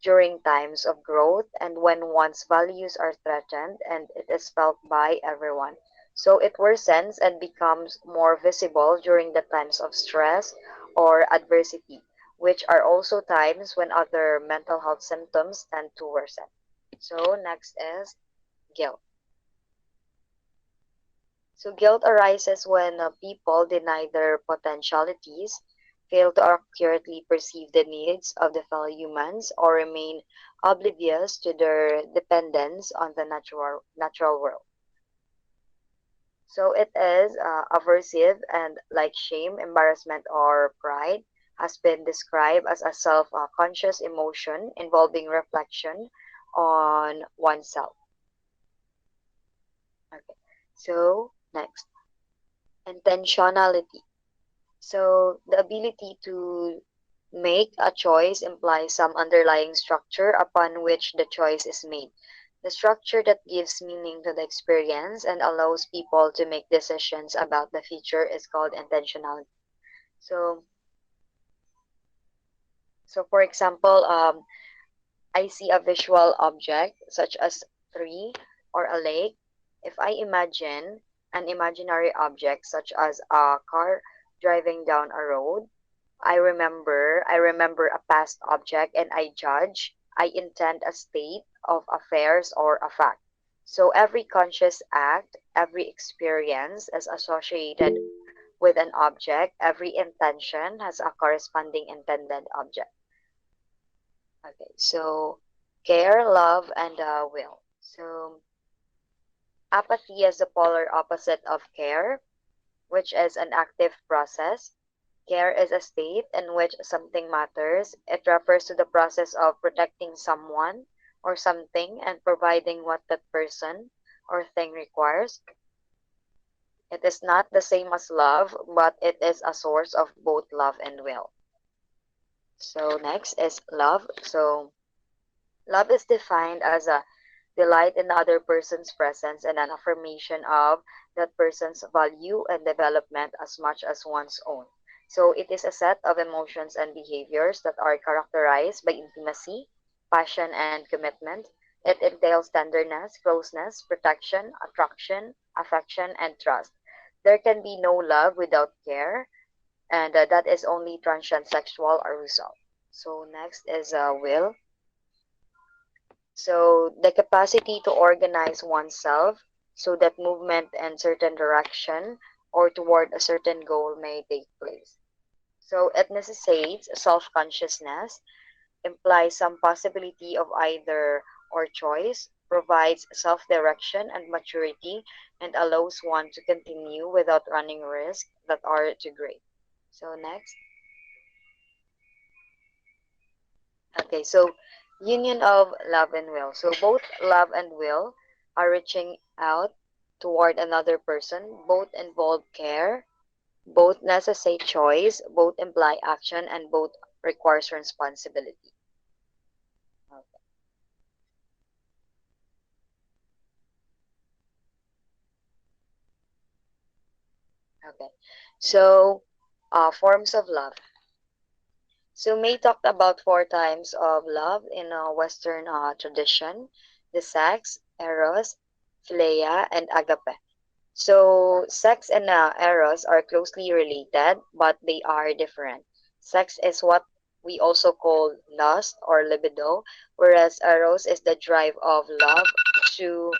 during times of growth and when one's values are threatened, and it is felt by everyone. So it worsens and becomes more visible during the times of stress or adversity, which are also times when other mental health symptoms tend to worsen. So next is guilt. So guilt arises when people deny their potentialities, fail to accurately perceive the needs of the fellow humans, or remain oblivious to their dependence on the natural world. So it is aversive and like shame, embarrassment, or pride has been described as a self-conscious emotion involving reflection on oneself. Okay. So next, intentionality. So the ability to make a choice implies some underlying structure upon which the choice is made. the structure that gives meaning to the experience and allows people to make decisions about the future is called intentionality. So, for example, I see a visual object such as tree or a lake. If I imagine an imaginary object such as a car driving down a road, I remember a past object and I judge, I intend a state of affairs or a fact. So every conscious act, every experience is associated with an object, every intention has a corresponding intended object. Okay, so care, love, and will. So apathy is the polar opposite of care, which is an active process. Care is a state in which something matters. It refers to the process of protecting someone or something and providing what that person or thing requires. It is not the same as love, but it is a source of both love and will. So next is love. So love is defined as a delight in the other person's presence and an affirmation of that person's value and development as much as one's own. So it is a set of emotions and behaviors that are characterized by intimacy, passion, and commitment. It entails tenderness, closeness, protection, attraction, affection, and trust. There can be no love without care, and that is only transient sexual arousal. So next is will. So the capacity to organize oneself so that movement in certain direction or toward a certain goal may take place. So it necessitates self-consciousness, implies some possibility of either or choice, provides self-direction and maturity, and allows one to continue without running risks that are too great. So next. Okay, so union of love and will. So both love and will are reaching out toward another person. Both involve care, both necessitate choice, both imply action, and both requires responsibility. Okay. Okay. So forms of love. So May talked about four types of love in a Western tradition: the sex, eros, philia, and agape. So, sex and eros are closely related, but they are different. Sex is what we also call lust or libido, whereas eros is the drive of love to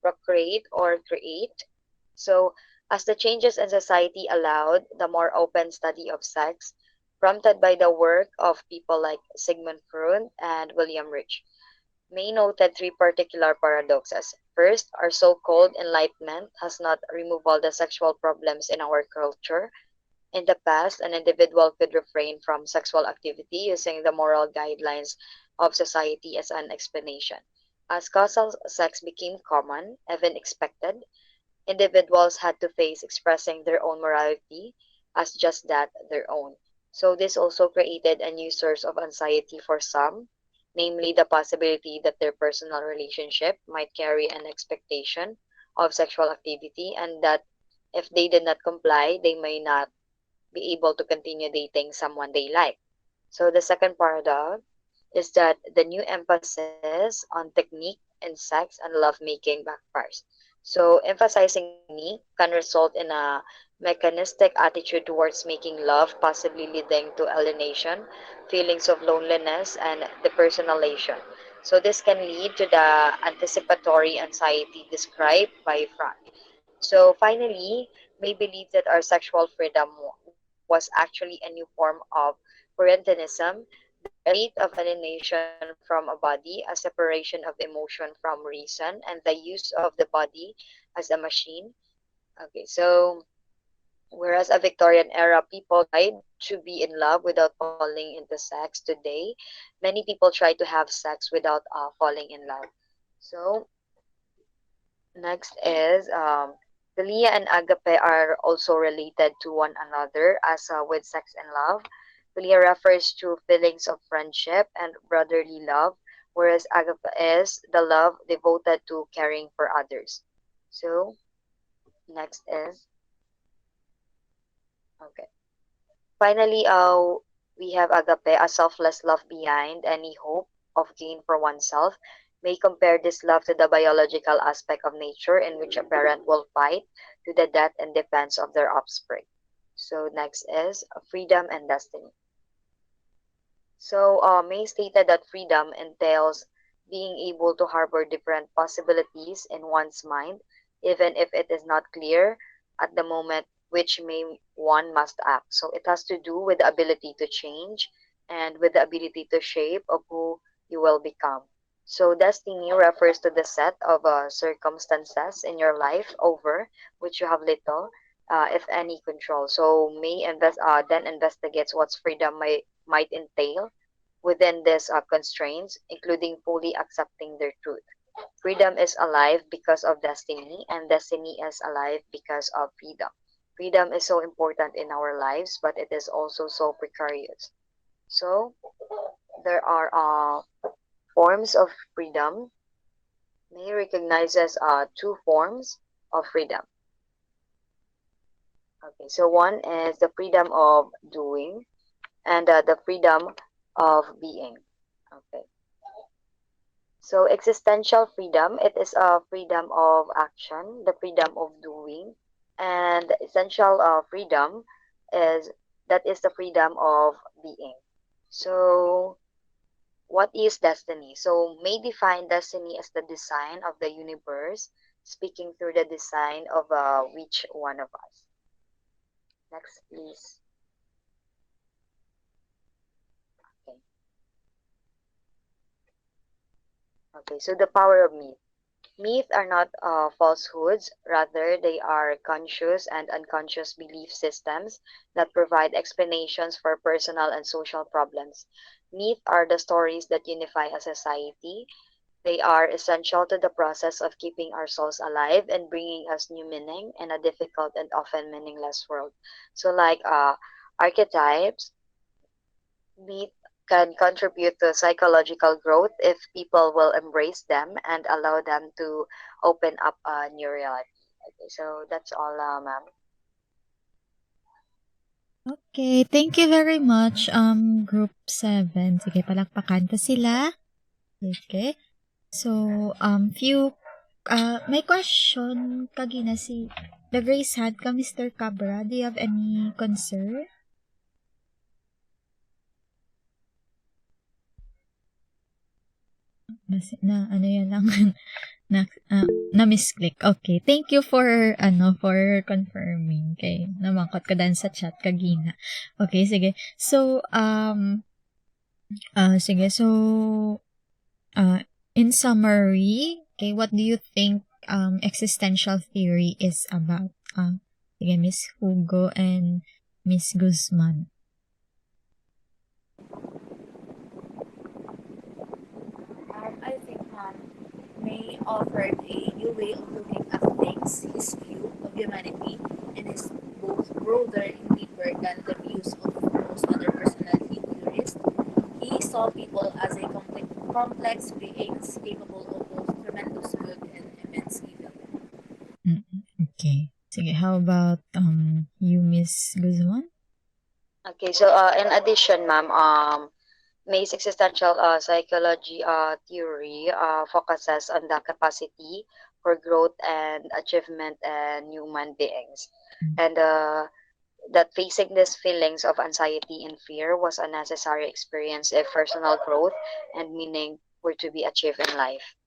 procreate or create. So, as the changes in society allowed the more open study of sex, prompted by the work of people like Sigmund Freud and William Rich, May noted three particular paradoxes. First, our so-called enlightenment has not removed all the sexual problems in our culture. In the past, an individual could refrain from sexual activity using the moral guidelines of society as an explanation. As causal sex became common, even expected, individuals had to face expressing their own morality as just that, their own. So this also created a new source of anxiety for some, namely the possibility that their personal relationship might carry an expectation of sexual activity and that if they did not comply, they may not be able to continue dating someone they like. So the second paradox is that the new emphasis on technique in sex and lovemaking backfires. So emphasizing technique can result in a mechanistic attitude towards making love, possibly leading to alienation, feelings of loneliness, and depersonalization. So this can lead to the anticipatory anxiety described by Frank. So finally, may believe that our sexual freedom was actually a new form of Puritanism, the state of alienation from a body, a separation of emotion from reason, and the use of the body as a machine. Okay, so whereas a Victorian era people tried to be in love without falling into sex, today many people try to have sex without falling in love. So next is Philia and agape are also related to one another as with sex and love. Philia refers to feelings of friendship and brotherly love, whereas agape is the love devoted to caring for others. So next is okay. Finally, we have agape, a selfless love behind any hope of gain for oneself. May compare this love to the biological aspect of nature in which a parent will fight to the death in defense of their offspring. So next is freedom and destiny. So May stated that freedom entails being able to harbor different possibilities in one's mind, even if it is not clear at the moment which may one must act. So it has to do with the ability to change and with the ability to shape of who you will become. So destiny refers to the set of circumstances in your life over which you have little, if any, control. So then investigates what freedom might entail within these constraints, including fully accepting their truth. Freedom is alive because of destiny, and destiny is alive because of freedom. Freedom is so important in our lives, but it is also so precarious. So, there are forms of freedom. May recognizes two forms of freedom. Okay, so one is the freedom of doing, and the freedom of being. Okay. So existential freedom, it is a freedom of action, the freedom of doing, and the essential freedom is that is the freedom of being. So what is destiny? So may define destiny as the design of the universe, speaking through the design of which one of us. Next, please. Okay. Okay. So the power of myth. Myths are not falsehoods, rather, they are conscious and unconscious belief systems that provide explanations for personal and social problems. Myths are the stories that unify a society. They are essential to the process of keeping our souls alive and bringing us new meaning in a difficult and often meaningless world. So, like archetypes, myth can contribute to psychological growth if people will embrace them and allow them to open up a new reality. Okay, so that's all, ma'am. Okay, thank you very much, Group 7. Sige, palakpakan ko sila. Okay. So, may question kagina si the Grace had ka, Mr. Cabra. Do you have any concern? Ano yan lang, na misclick. Okay, thank you for, for confirming. Okay, namangkot ko dan sa chat kagina. Okay, sige. So, sige, so, in summary, okay, what do you think, existential theory is about? Sige, Miss Hugo and Miss Guzman. I think May offered a new way of looking at things. His view of humanity and is both broader and deeper than the views of most other personality theorists. He saw people as a complex beings capable of both tremendous good and immense evil. Okay. Sige, how about you, Miss Guzman? Okay, so in addition, ma'am, May's existential psychology theory focuses on the capacity for growth and achievement in human beings, and that facing these feelings of anxiety and fear was a necessary experience if personal growth and meaning were to be achieved in life.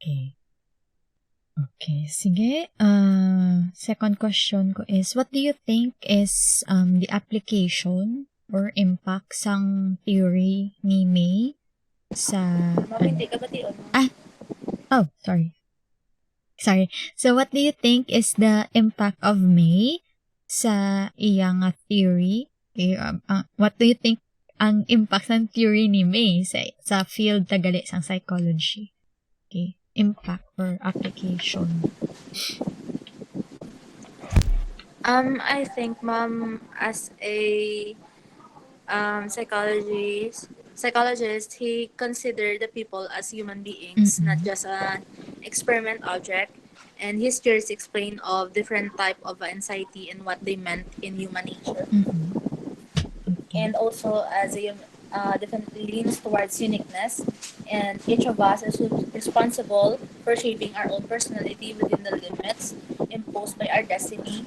Okay. Okay, sige. Second question ko is, what do you think is the application or impact sang theory ni May sa... Mami, ka ba tiyon? Oh, sorry. Sorry. So, what do you think is the impact of May sa iyang theory? Okay, what do you think ang impact ng theory ni May sa field tagali sang psychology? Okay. Impact or application. I think, ma'am, as a psychologist, psychologist, he considered the people as human beings, not just an experiment object. And his theories explain of different type of anxiety and what they meant in human nature. Okay. And also as a definitely leans towards uniqueness, and each of us is responsible for shaping our own personality within the limits imposed by our destiny.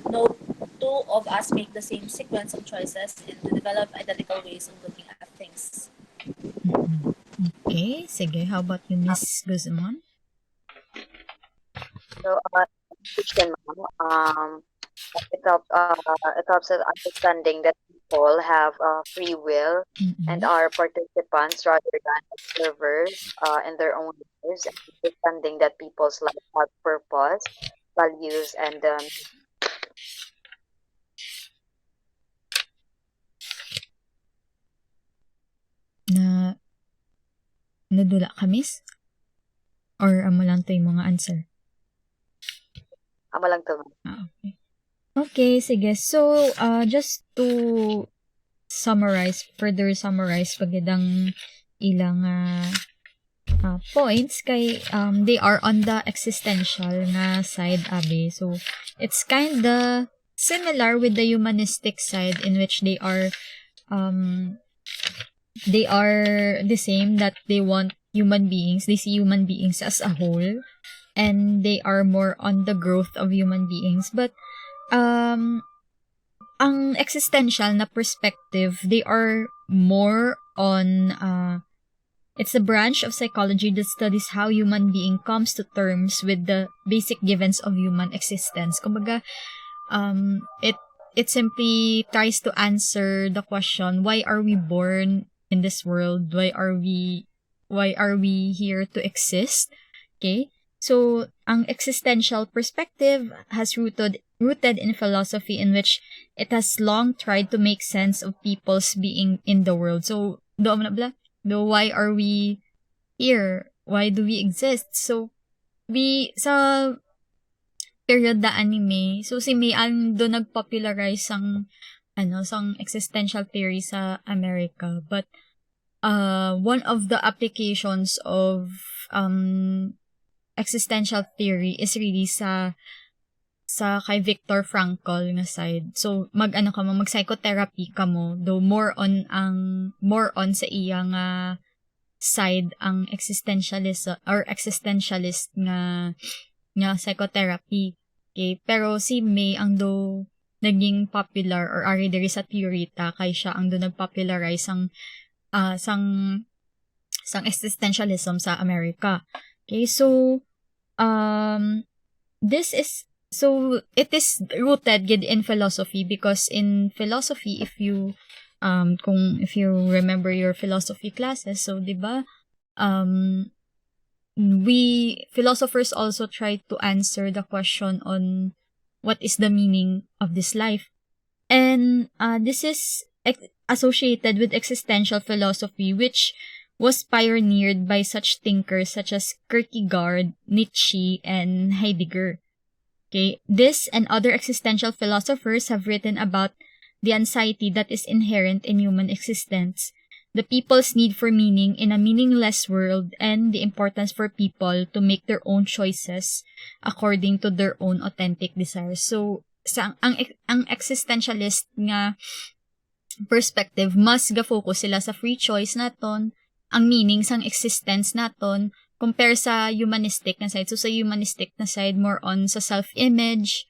No two of us make the same sequence of choices and to develop identical ways of looking at things. Okay, sige. How about you, Miss Guzman? So, question, ma'am. It helps us understanding that people have free will and are participants rather than observers in their own lives, and understanding that people's lives have purpose, values, and Na nadula ka, Miss? Or amo lang to yung mga answer? ama lang to, ma'am. Okay. Okay, sige. So, just to further summarize pagidang ilang points kay they are on the existential nga side, abi. So, it's kinda similar with the humanistic side in which they are the same, that they see human beings as a whole, and they are more on the growth of human beings. But ang existential na perspective, they are more on it's a branch of psychology that studies how human being comes to terms with the basic givens of human existence. Kumbaga, it simply tries to answer the question, why are we born in this world? Why are we here to exist? Okay? So, ang existential perspective has rooted in philosophy in which it has long tried to make sense of people's being in the world. So, why are we here? Why do we exist? So, sa period na anime, so si May ang do nag-popularize sang existential theory sa America. But, one of the applications of, existential theory is really sa kay Viktor Frankl nga side. So mag-psychotherapy ka mo, though more on sa iya nga side ang existentialist nga psychotherapy. Okay, pero si May ang do naging popular or ari diri sa theorita kay siya ang do nagpopularize sang existentialism sa America. Okay, so it is rooted in philosophy, because in philosophy, if you remember your philosophy classes, so 'di ba, we philosophers also try to answer the question on what is the meaning of this life, and this is associated with existential philosophy, which was pioneered by such thinkers such as Kierkegaard, Nietzsche, and Heidegger. Okay, this and other existential philosophers have written about the anxiety that is inherent in human existence, the people's need for meaning in a meaningless world, and the importance for people to make their own choices according to their own authentic desires. So, ang existentialist nga perspective, mas ga-focus sila sa free choice naton, ang meaning sang existence naton, compare sa humanistic na side. So, sa humanistic na side, more on sa self-image,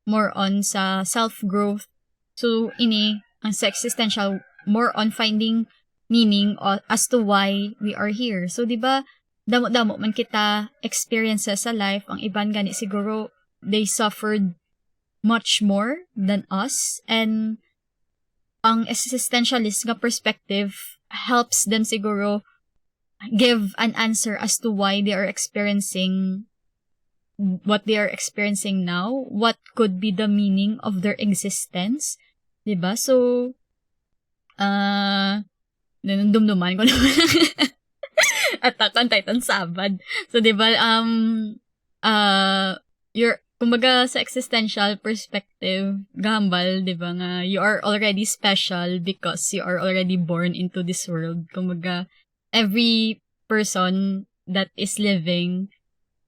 more on sa self-growth. So, ang sa existential, more on finding meaning as to why we are here. So, di ba, damo-damo man kita experiences sa life, ang iban gani siguro, they suffered much more than us, and ang existentialist nga perspective helps them siguro give an answer as to why they are experiencing what they are experiencing now, what could be the meaning of their existence, 'di ba? So dumduman ko naman Attack on Titan Sabad. So 'di ba kumbaga sa existential perspective, gambal, di ba nga, you are already special because you are already born into this world. Kumbaga, every person that is living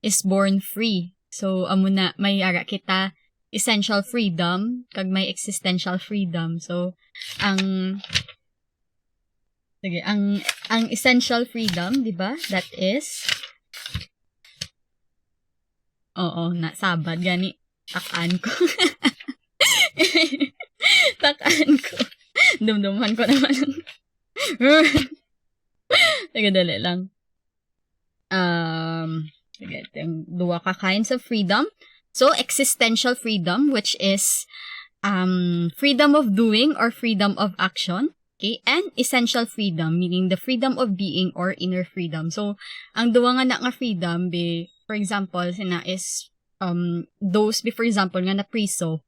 is born free. So, amo na, may ara kita essential freedom, kag may existential freedom. So, ang essential freedom, di ba? That is, oo, nasabad, gani, takaan ko. Takaan ko. Dumduman ko naman. Sige, dali lang. Sige, yung duwa ka kinds of freedom. So, existential freedom, which is freedom of doing or freedom of action. Okay? And essential freedom, meaning the freedom of being or inner freedom. So, ang duwa nga na nga freedom, for example, sina is those, for example, nga na priso.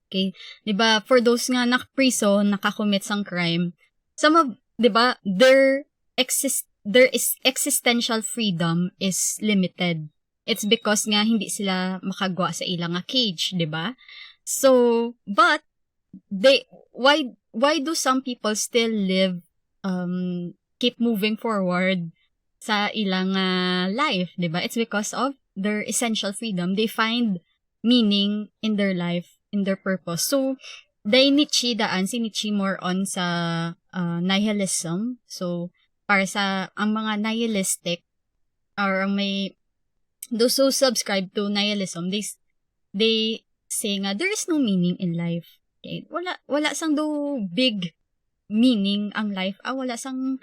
Okay? Diba, for those nga na priso, nakakommit sang crime, some of, diba, their existential freedom is limited. It's because nga hindi sila makagwa sa ilang nga cage, diba? So, but, why do some people still live, keep moving forward sa ilang life, diba? It's because of their essential freedom. They find meaning in their life, in their purpose. So, si Nietzsche more on sa nihilism. So, para sa, ang mga nihilistic, or those who subscribe to nihilism, they say nga, there is no meaning in life. Okay? Wala sang do big meaning ang life. Wala sang,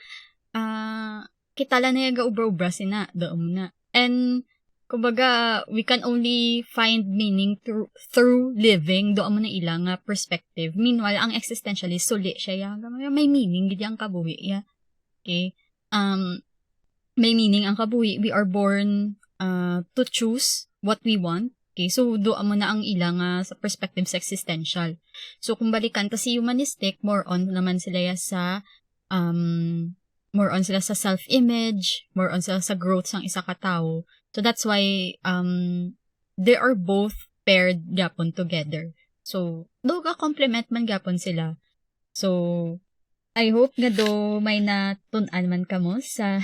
kitala na yaga ubra-ubra sina, doon na. And, kumbaga, we can only find meaning through living, doon mo na ilang perspective. Meanwhile, ang existentialist, suli siya, may meaning, gidi ang kabuhi, okay? May meaning ang kabuhi. We are born to choose what we want. Okay, so doon mo na ang ilang sa perspective sa existential. So kung balikan ta si humanistic, more on naman sila sa self-image, more on sila sa growth sang isa ka tao. So that's why they are both paired gapon together. So do ka complement man gapon sila. So I hope nga do may natun-an man kamo sa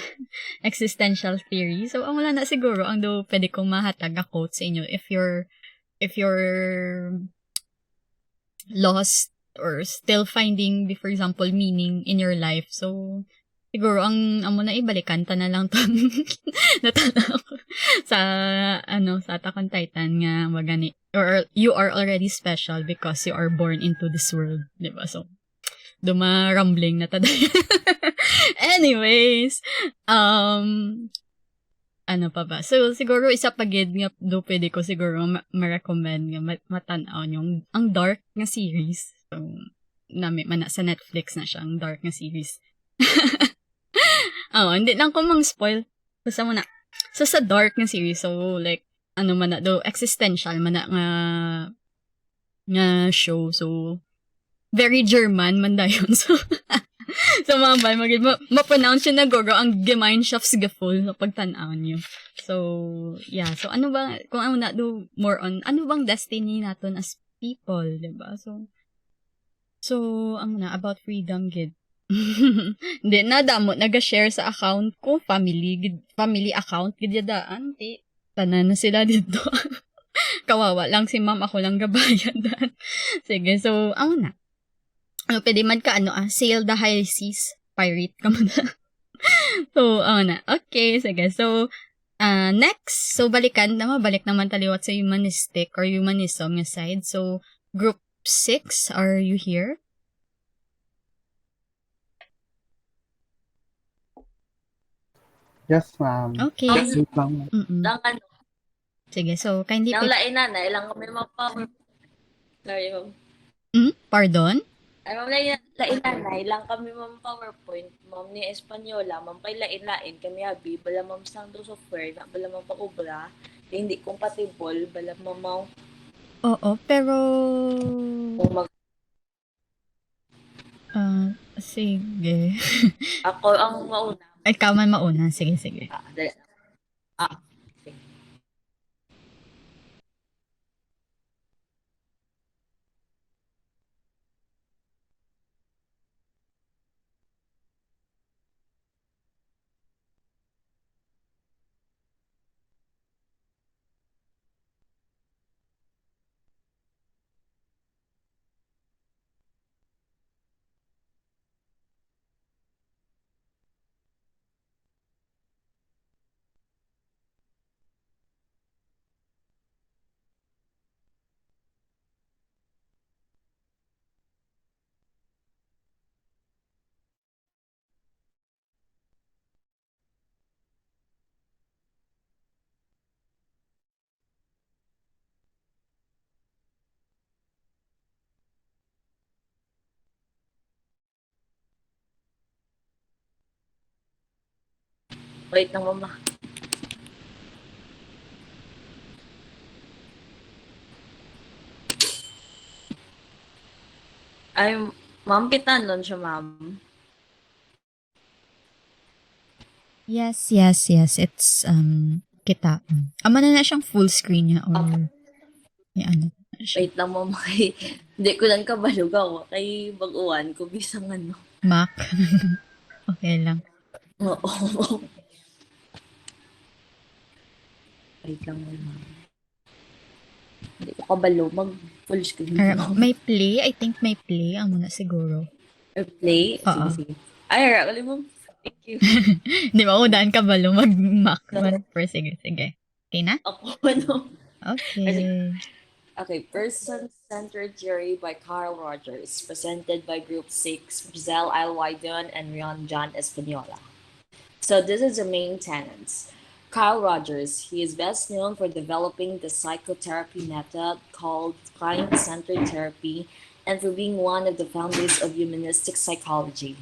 existential theory. So, ang wala na siguro, ang do pwede kong mahatag na quote sa inyo if you're lost or still finding, for example, meaning in your life. So, siguro, ang mo na ibalikan ta na lang to natanaw sa, sa Attack on Titan nga magani. Or you are already special because you are born into this world. Diba? So, rambling na taday. Anyways, ano pa ba? So, siguro isa pagid nga do pwede ko siguro ma-recommend nga matanaw yung ang dark nga series. So, mana sa Netflix na siya, ang dark nga series. Hindi lang ko mang-spoil. Basta muna. So, sa dark nga series, so, like, man na do, existential man na nga show. So, very German man dayon. So mga ma-pronounce yun na gogo ang Gemeinschaftsgefühl na pagtanaw niyo. So, yeah. So, ano ba, kung ano na do more on, ano bang destiny naton as people, diba? So, about freedom, gid. Hindi, damo, nag-share sa account ko, family account, gid yadaan, tanan na sila dito. Kawawa lang si ma'am, ako lang gabayan daan. Sige, so, na. Pwede man ka, sail the high seas, pirate ka muna. So, na. Okay, sige. So, next, so balik naman taliwat sa humanistic or humanism nga side. So, group 6, are you here? Yes, ma'am. Okay. Wait lang. Sige, so, kindly Nang lain na, ilang kami mapawar. Sorry, ma'am. Pardon? Ay, ma'am, lain lang kami ma'am PowerPoint, ma'am ni Espanyola, ma'am pay lain kami abi, bala ma'am sang do software, na bala ma'am paubra, hindi compatible, bala ma'am. Oo, pero... sige. Ako ang mauna. Ikaw man mauna, sige. Wait lang, mama. Ay, ma'am, kita nun siya, ma'am. Yes, yes, yes. It's, kita. Ama na siyang full screen niya Okay. or may ano na siya. Wait lang, ma'am. Kay, hindi ko lang kabalugaw. Kay baguan ko, bisang ano. Mac. Okay lang. Oo. Wait lang, ma'am. Hindi ko kabalo. Mag full screen ko. May play. I think may play. Ang muna siguro. Or play. Sige, Oo. sige. Ay, rakali, ma'am. Thank you. Di ba ako daan kabalo mag-Mac man. Pero sige, sige. Okay na? Ako, ano. Okay. Okay, Person-Centered Theory by Carl Rogers, presented by Group 6, Giselle Alwydon and Rion John Espanola. So this is the main tenets. Carl Rogers, he is best known for developing the psychotherapy method called client-centered therapy and for being one of the founders of humanistic psychology.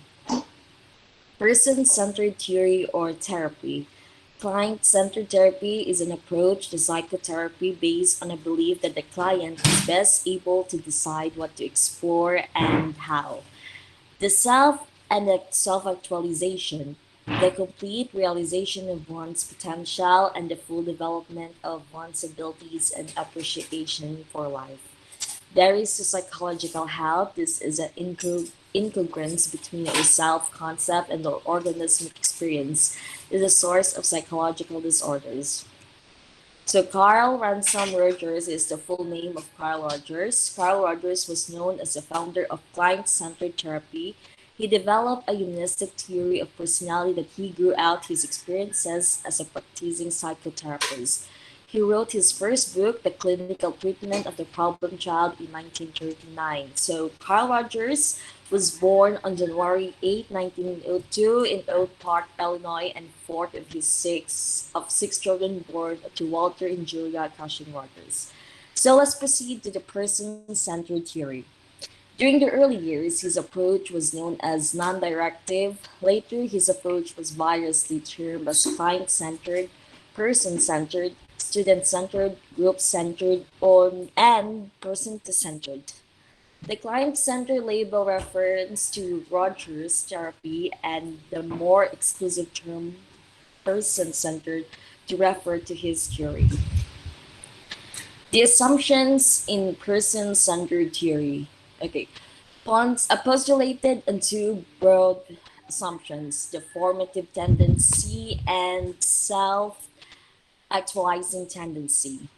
Person-centered theory or therapy. Client-centered therapy is an approach to psychotherapy based on a belief that the client is best able to decide what to explore and how. The self and the self-actualization, the complete realization of one's potential and the full development of one's abilities and appreciation for life. There is a psychological help. This is an incongruence between our self concept and our organismic experience is a source of psychological disorders. So Carl Ransom Rogers is the full name of Carl Rogers. Carl Rogers was known as the founder of client-centered therapy. He developed a humanistic theory of personality that he grew out his experiences as a practicing psychotherapist. He wrote his first book, The Clinical Treatment of the Problem Child, in 1939. So Carl Rogers was born on January 8, 1902 in Oak Park, Illinois, and fourth of his six children born to Walter and Julia Cushing Rogers. So let's proceed to the person-centered theory. During the early years, his approach was known as non-directive. Later, his approach was variously termed as client-centered, person-centered, student-centered, group-centered, and person-centered. The client-centered label refers to Rogers' therapy and the more exclusive term person-centered to refer to his theory. The assumptions in person-centered theory. Okay. Pons postulated on two broad assumptions, the formative tendency and self-actualizing tendency.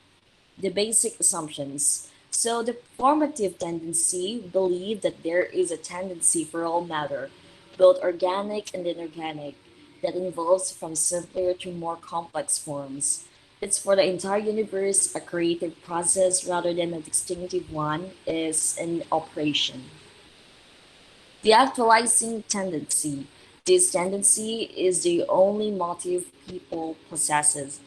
The basic assumptions. So the formative tendency believe that there is a tendency for all matter, both organic and inorganic, that evolves from simpler to more complex forms. It's for the entire universe a creative process rather than a distinctive one is in operation. The actualizing tendency. This tendency is the only motive people possesses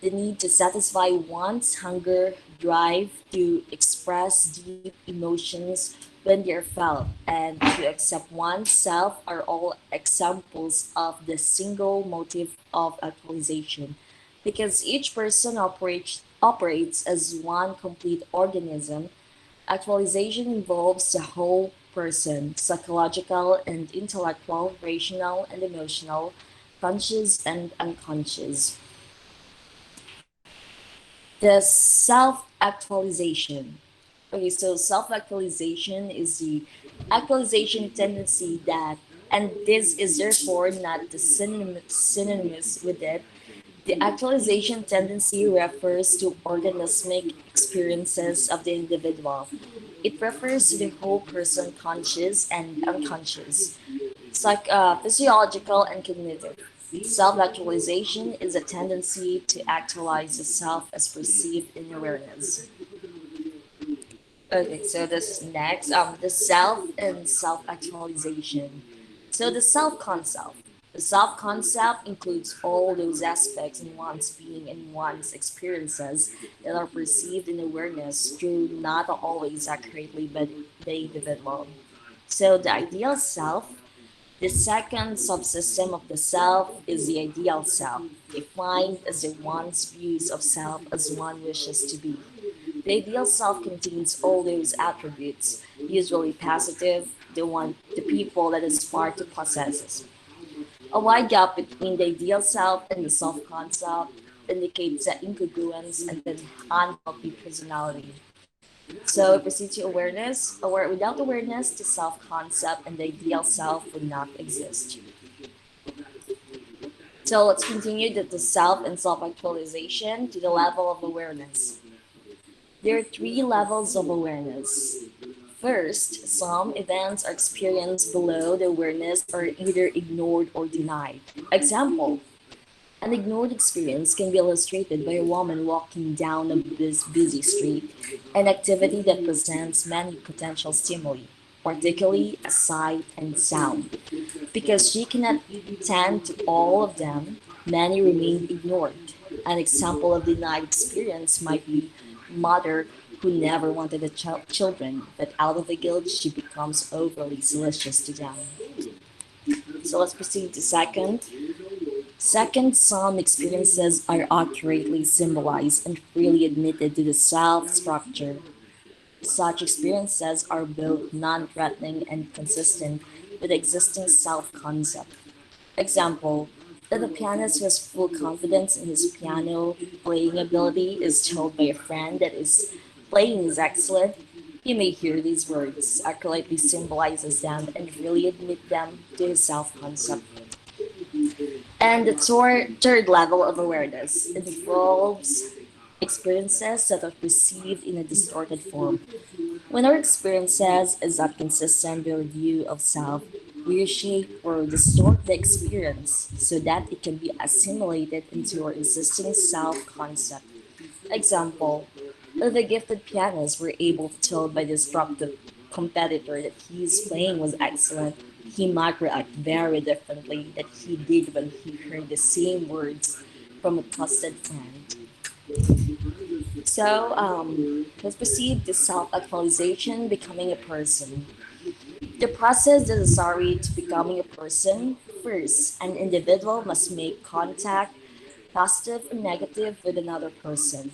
the need to satisfy one's hunger, drive to express deep emotions when they are felt, and to accept oneself are all examples of the single motive of actualization. Because each person operates as one complete organism, actualization involves the whole person psychological and intellectual, rational and emotional, conscious and unconscious. The self actualization. Okay, so self actualization is the actualization tendency that, and this is therefore not the synonymous with it. The actualization tendency refers to organismic experiences of the individual. It refers to the whole person, conscious and unconscious, physiological and cognitive. Self actualization is a tendency to actualize the self as perceived in awareness. Okay, so this next, the self and self actualization. So the self concept. The self concept includes all those aspects in one's being and one's experiences that are perceived in awareness through not always accurately by the individual. So the ideal self, The second subsystem of the self is the ideal self, defined as the one's views of self as one wishes to be. The ideal self contains all those attributes, usually positive, the people that aspire to possess. A wide gap between the ideal self and the self concept indicates the incongruence and the unhealthy personality. So we proceed to awareness. Without awareness, the self concept and the ideal self would not exist. So let's continue the self and self actualization to the level of awareness. There are three levels of awareness. First, some events are experienced below the awareness are either ignored or denied. Example, an ignored experience can be illustrated by a woman walking down a busy street, an activity that presents many potential stimuli, particularly a sight and sound. Because she cannot tend to all of them, many remain ignored. An example of denied experience might be a mother who never wanted children, but out of the guilt she becomes overly solicitous to them. So let's proceed to second. Second, some experiences are accurately symbolized and freely admitted to the self structure. Such experiences are both non threatening and consistent with existing self concept. Example, if a pianist who has full confidence in his piano playing ability is told by a friend that his playing is excellent, he may hear these words, accurately symbolizes them, and really admit them to his self concept. And the third level of awareness involves experiences that are perceived in a distorted form. When our experiences is not consistent with our view of self, we reshape or distort the experience so that it can be assimilated into our existing self concept. Example, if a gifted pianist were able to tell by the disruptive competitor that his playing was excellent, he might react very differently than he did when he heard the same words from a trusted friend. So, let's proceed to self-actualization, becoming a person. The process necessary to becoming a person, first, an individual must make contact, positive or negative, with another person.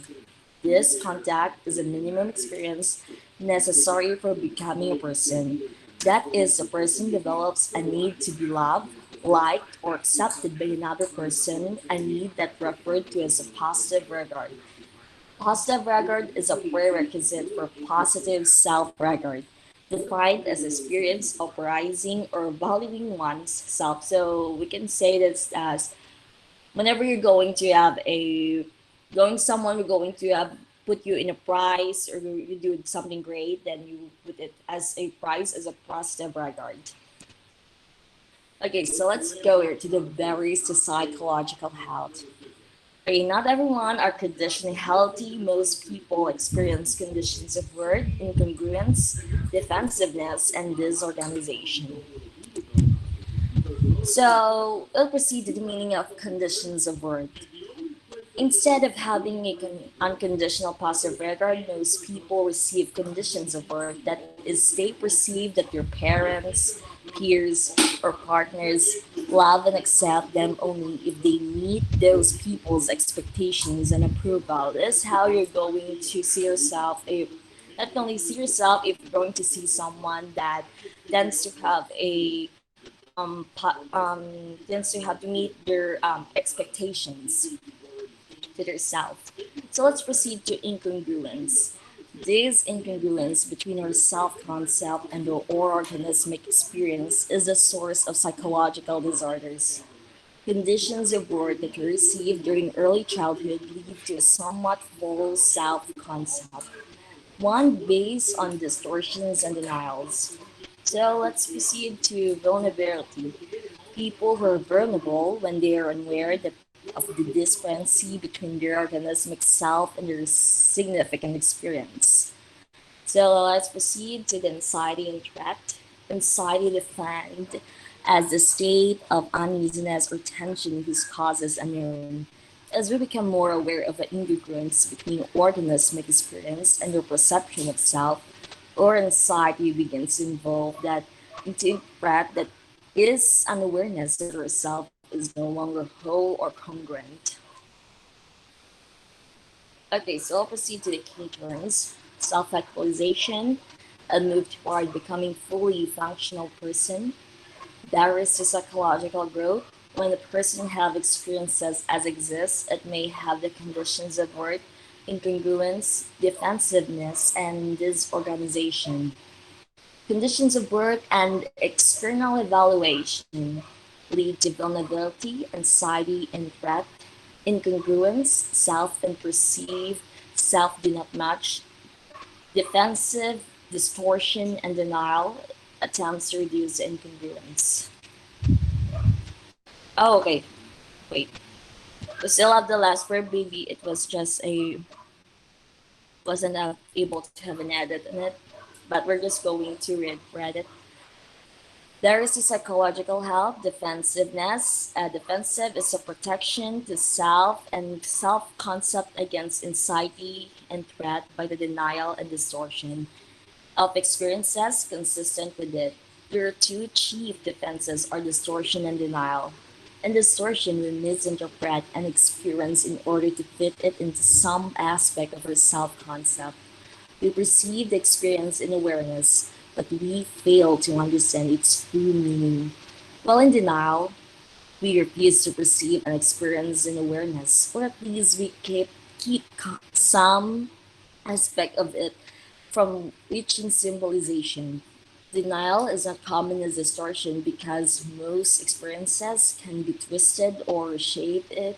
This contact is a minimum experience necessary for becoming a person. That is, a person develops a need to be loved, liked, or accepted by another person, a need that referred to as a positive regard. Positive regard is a prerequisite for positive self-regard, defined as experience of rising or valuing one's self. So we can say this as whenever you're going to have a going someone we're going to have put you in a prize or you do something great, then you put it as a prize as a positive regard. Okay, so let's go here to the barriers to psychological health. Okay, not everyone are conditionally healthy. Most people experience conditions of worth, incongruence, defensiveness, and disorganization. So we'll proceed to the meaning of conditions of worth. Instead of having a unconditional positive regard, most people receive conditions of worth that is they perceive that your parents, peers, or partners love and accept them only if they meet those people's expectations and approval. This is how you're going to see yourself if not only see yourself if you're going to see someone that tends to have a tends to have to meet their expectations to theirself. So let's proceed to incongruence. This incongruence between our self concept and our organismic experience is the source of psychological disorders. Conditions of worth that we receive during early childhood lead to a somewhat false self concept, one based on distortions and denials. So let's proceed to vulnerability. People who are vulnerable when they are unaware of the discrepancy between their organismic self and their significant experience. So let's proceed to the anxiety and threat. Anxiety defined as the state of uneasiness or tension whose cause is unknown. As we become more aware of the incongruence between organismic experience and their perception of self, our anxiety begins to involve that into threat that It is an awareness that yourself is no longer whole or congruent. Okay, so I'll proceed to the key terms: self actualization, a move toward becoming fully functional person. There is the psychological growth. When a person have experiences as exists, it may have the conditions of work, incongruence, defensiveness, and disorganization. Conditions of work and external evaluation lead to vulnerability, anxiety, and threat. Incongruence, self and perceived, self do not match. Defensive, distortion, and denial attempts to reduce incongruence. Oh, okay. Wait. We still have the last word. Maybe it was just a wasn't able to have an edit in it, but we're just going to read it. There is a psychological help, defensiveness. Defensive is a protection to self and self concept against anxiety and threat by the denial and distortion of experiences consistent with it. Your two chief defenses are distortion and denial. And distortion, we misinterpret an experience in order to fit it into some aspect of our self concept. We perceive the experience in awareness, but we fail to understand its true meaning. While in denial, we refuse to perceive an experience in awareness, or at least we keep some aspect of it from reaching symbolization. Denial is not common as distortion because most experiences can be twisted or reshaped it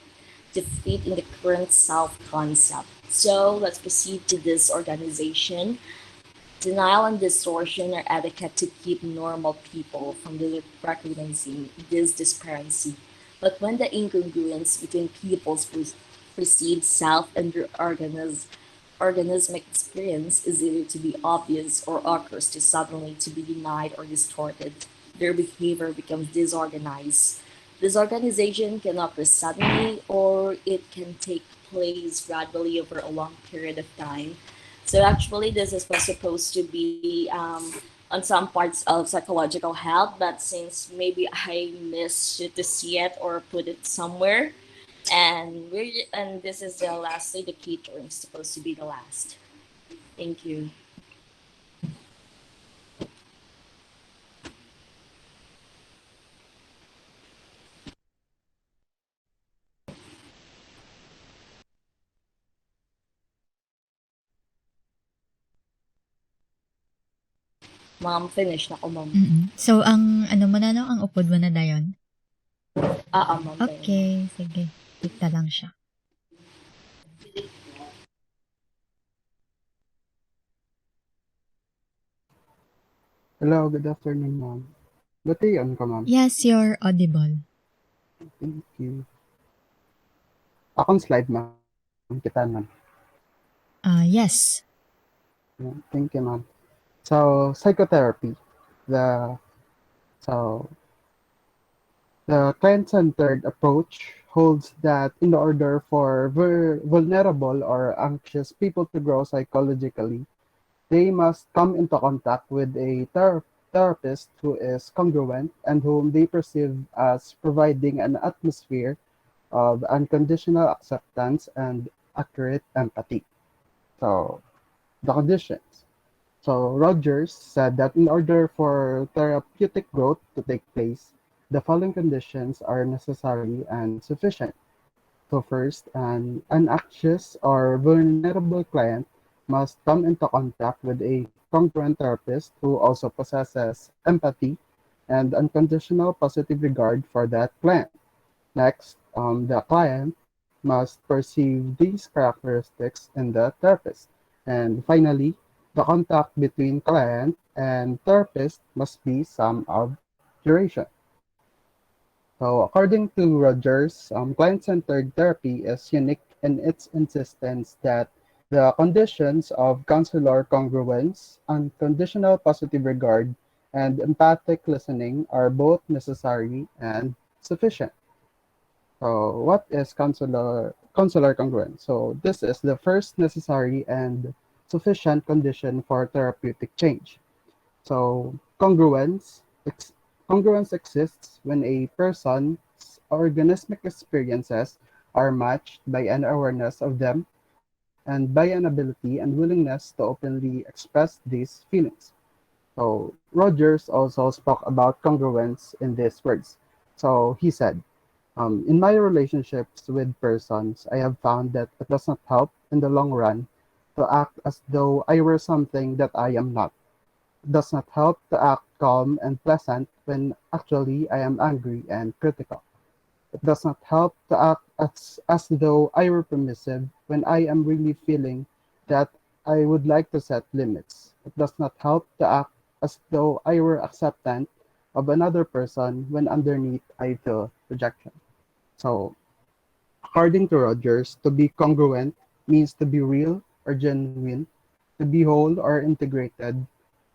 to fit in the current self concept. So let's proceed to this organization. Denial and distortion are etiquette to keep normal people from recognizing this disparity. But when the incongruence between people's perceived self and their organismic experience is either to be obvious or occurs to suddenly to be denied or distorted, their behavior becomes disorganized. Disorganization can occur suddenly or it can take place gradually over a long period of time. So actually, this is was supposed to be on some parts of psychological health, but since maybe I missed to see it or put it somewhere, and this is the lastly the key term supposed to be the last. Thank you. Ma'am, finish na ko, ma'am. So, ang ano mo na, no? Ang upod mo na dayon? Ma'am, tayo. Okay, sige. Dikta lang siya. Hello, good afternoon, ma'am. Bati ka, ma'am. Yes, you're audible. Thank you. Akong slide, ma'am. Kita, ma'am. Yes. Yeah, thank you, ma'am. So, psychotherapy. The so the client-centered approach holds that in order for vulnerable or anxious people to grow psychologically, they must come into contact with a therapist who is congruent and whom they perceive as providing an atmosphere of unconditional acceptance and accurate empathy. So, the conditions. So, Rogers said that in order for therapeutic growth to take place, the following conditions are necessary and sufficient. So, first, an anxious or vulnerable client must come into contact with a congruent therapist who also possesses empathy and unconditional positive regard for that client. Next, the client must perceive these characteristics in the therapist. And finally, the contact between client and therapist must be some of duration. So, according to Rogers, client centered therapy is unique in its insistence that the conditions of counselor congruence, unconditional positive regard, and empathic listening are both necessary and sufficient. So, what is consular congruence? So, this is the first necessary and sufficient condition for therapeutic change. So, Congruence exists when a person's organismic experiences are matched by an awareness of them and by an ability and willingness to openly express these feelings. So Rogers also spoke about congruence in these words. So he said, in my relationships with persons, I have found that it does not help in the long run to act as though I were something that I am not. It does not help to act calm and pleasant when actually I am angry and critical. It does not help to act as though I were permissive when I am really feeling that I would like to set limits. It does not help to act as though I were acceptant of another person when underneath I feel rejection. So, according to Rogers, to be congruent means to be real or genuine, to be whole or integrated,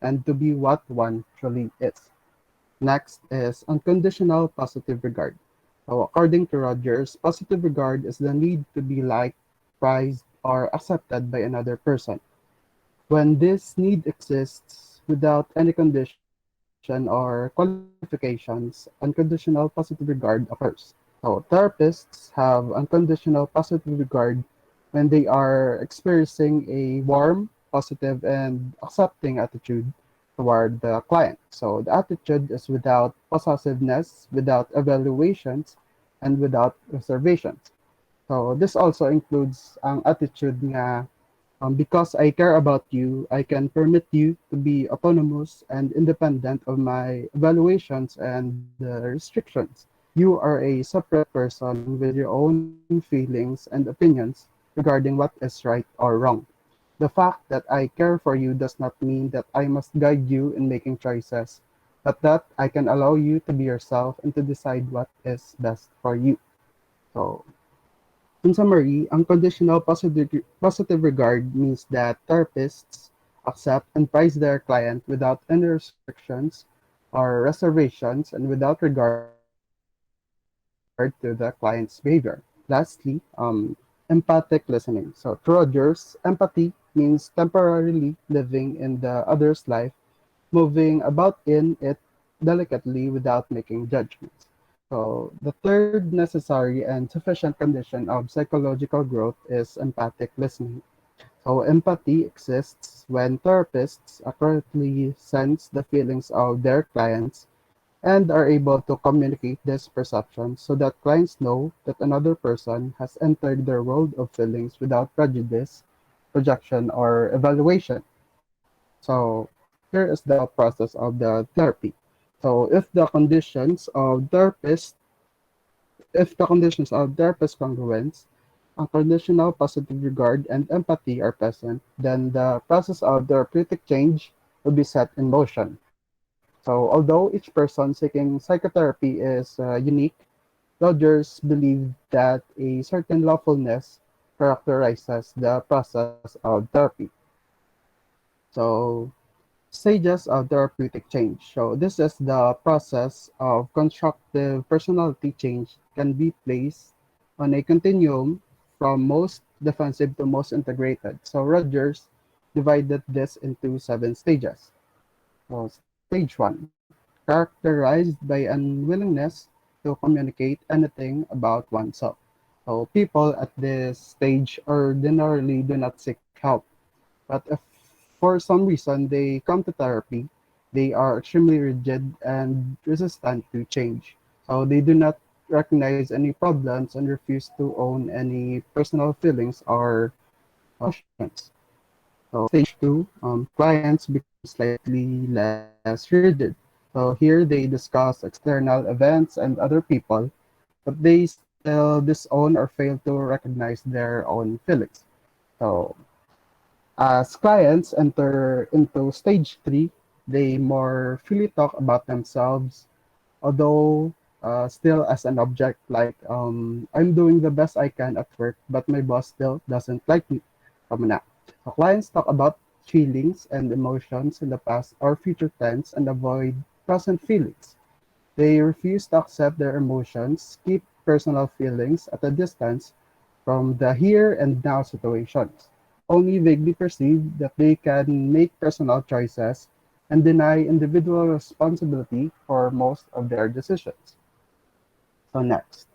and to be what one truly is. Next is unconditional positive regard. So, according to Rogers, positive regard is the need to be liked, prized, or accepted by another person. When this need exists without any condition or qualifications, unconditional positive regard occurs. So, therapists have unconditional positive regard when they are experiencing a warm, positive, and accepting attitude toward the client. So, the attitude is without possessiveness, without evaluations, and without reservations. So, this also includes ang attitude nga because I care about you, I can permit you to be autonomous and independent of my evaluations and restrictions. You are a separate person with your own feelings and opinions regarding what is right or wrong. The fact that I care for you does not mean that I must guide you in making choices, but that I can allow you to be yourself and to decide what is best for you. So, in summary, unconditional positive regard means that therapists accept and praise their client without any restrictions or reservations and without regard to the client's behavior. Lastly, empathic listening. So, to Rogers, empathy means temporarily living in the other's life, moving about in it delicately without making judgments. So, the third necessary and sufficient condition of psychological growth is empathic listening. So, empathy exists when therapists accurately sense the feelings of their clients and are able to communicate these perceptions so that clients know that another person has entered their world of feelings without prejudice, projection, or evaluation. So, here is the process of the therapy. So, if the conditions of therapist congruence, unconditional positive regard, and empathy are present, then the process of therapeutic change will be set in motion. So, although each person seeking psychotherapy is unique, Rogers believed that a certain lawfulness characterizes the process of therapy. So, stages of therapeutic change. So this is the process of constructive personality change can be placed on a continuum from most defensive to most integrated. So Rogers divided this into 7 stages. So stage one, characterized by unwillingness to communicate anything about oneself. So people at this stage ordinarily do not seek help, but if for some reason they come to therapy, they are extremely rigid and resistant to change. So they do not recognize any problems and refuse to own any personal feelings or emotions. So stage two, clients become slightly less rigid. So here they discuss external events and other people, but they still disown or fail to recognize their own feelings. So as clients enter into stage three, they more freely talk about themselves, although still as an object, like I'm doing the best I can at work, but my boss still doesn't like me. Come na. So clients talk about feelings and emotions in the past or future tense and avoid present feelings. They refuse to accept their emotions, keep personal feelings at a distance from the here and now situations, only vaguely perceive that they can make personal choices and deny individual responsibility for most of their decisions. So next,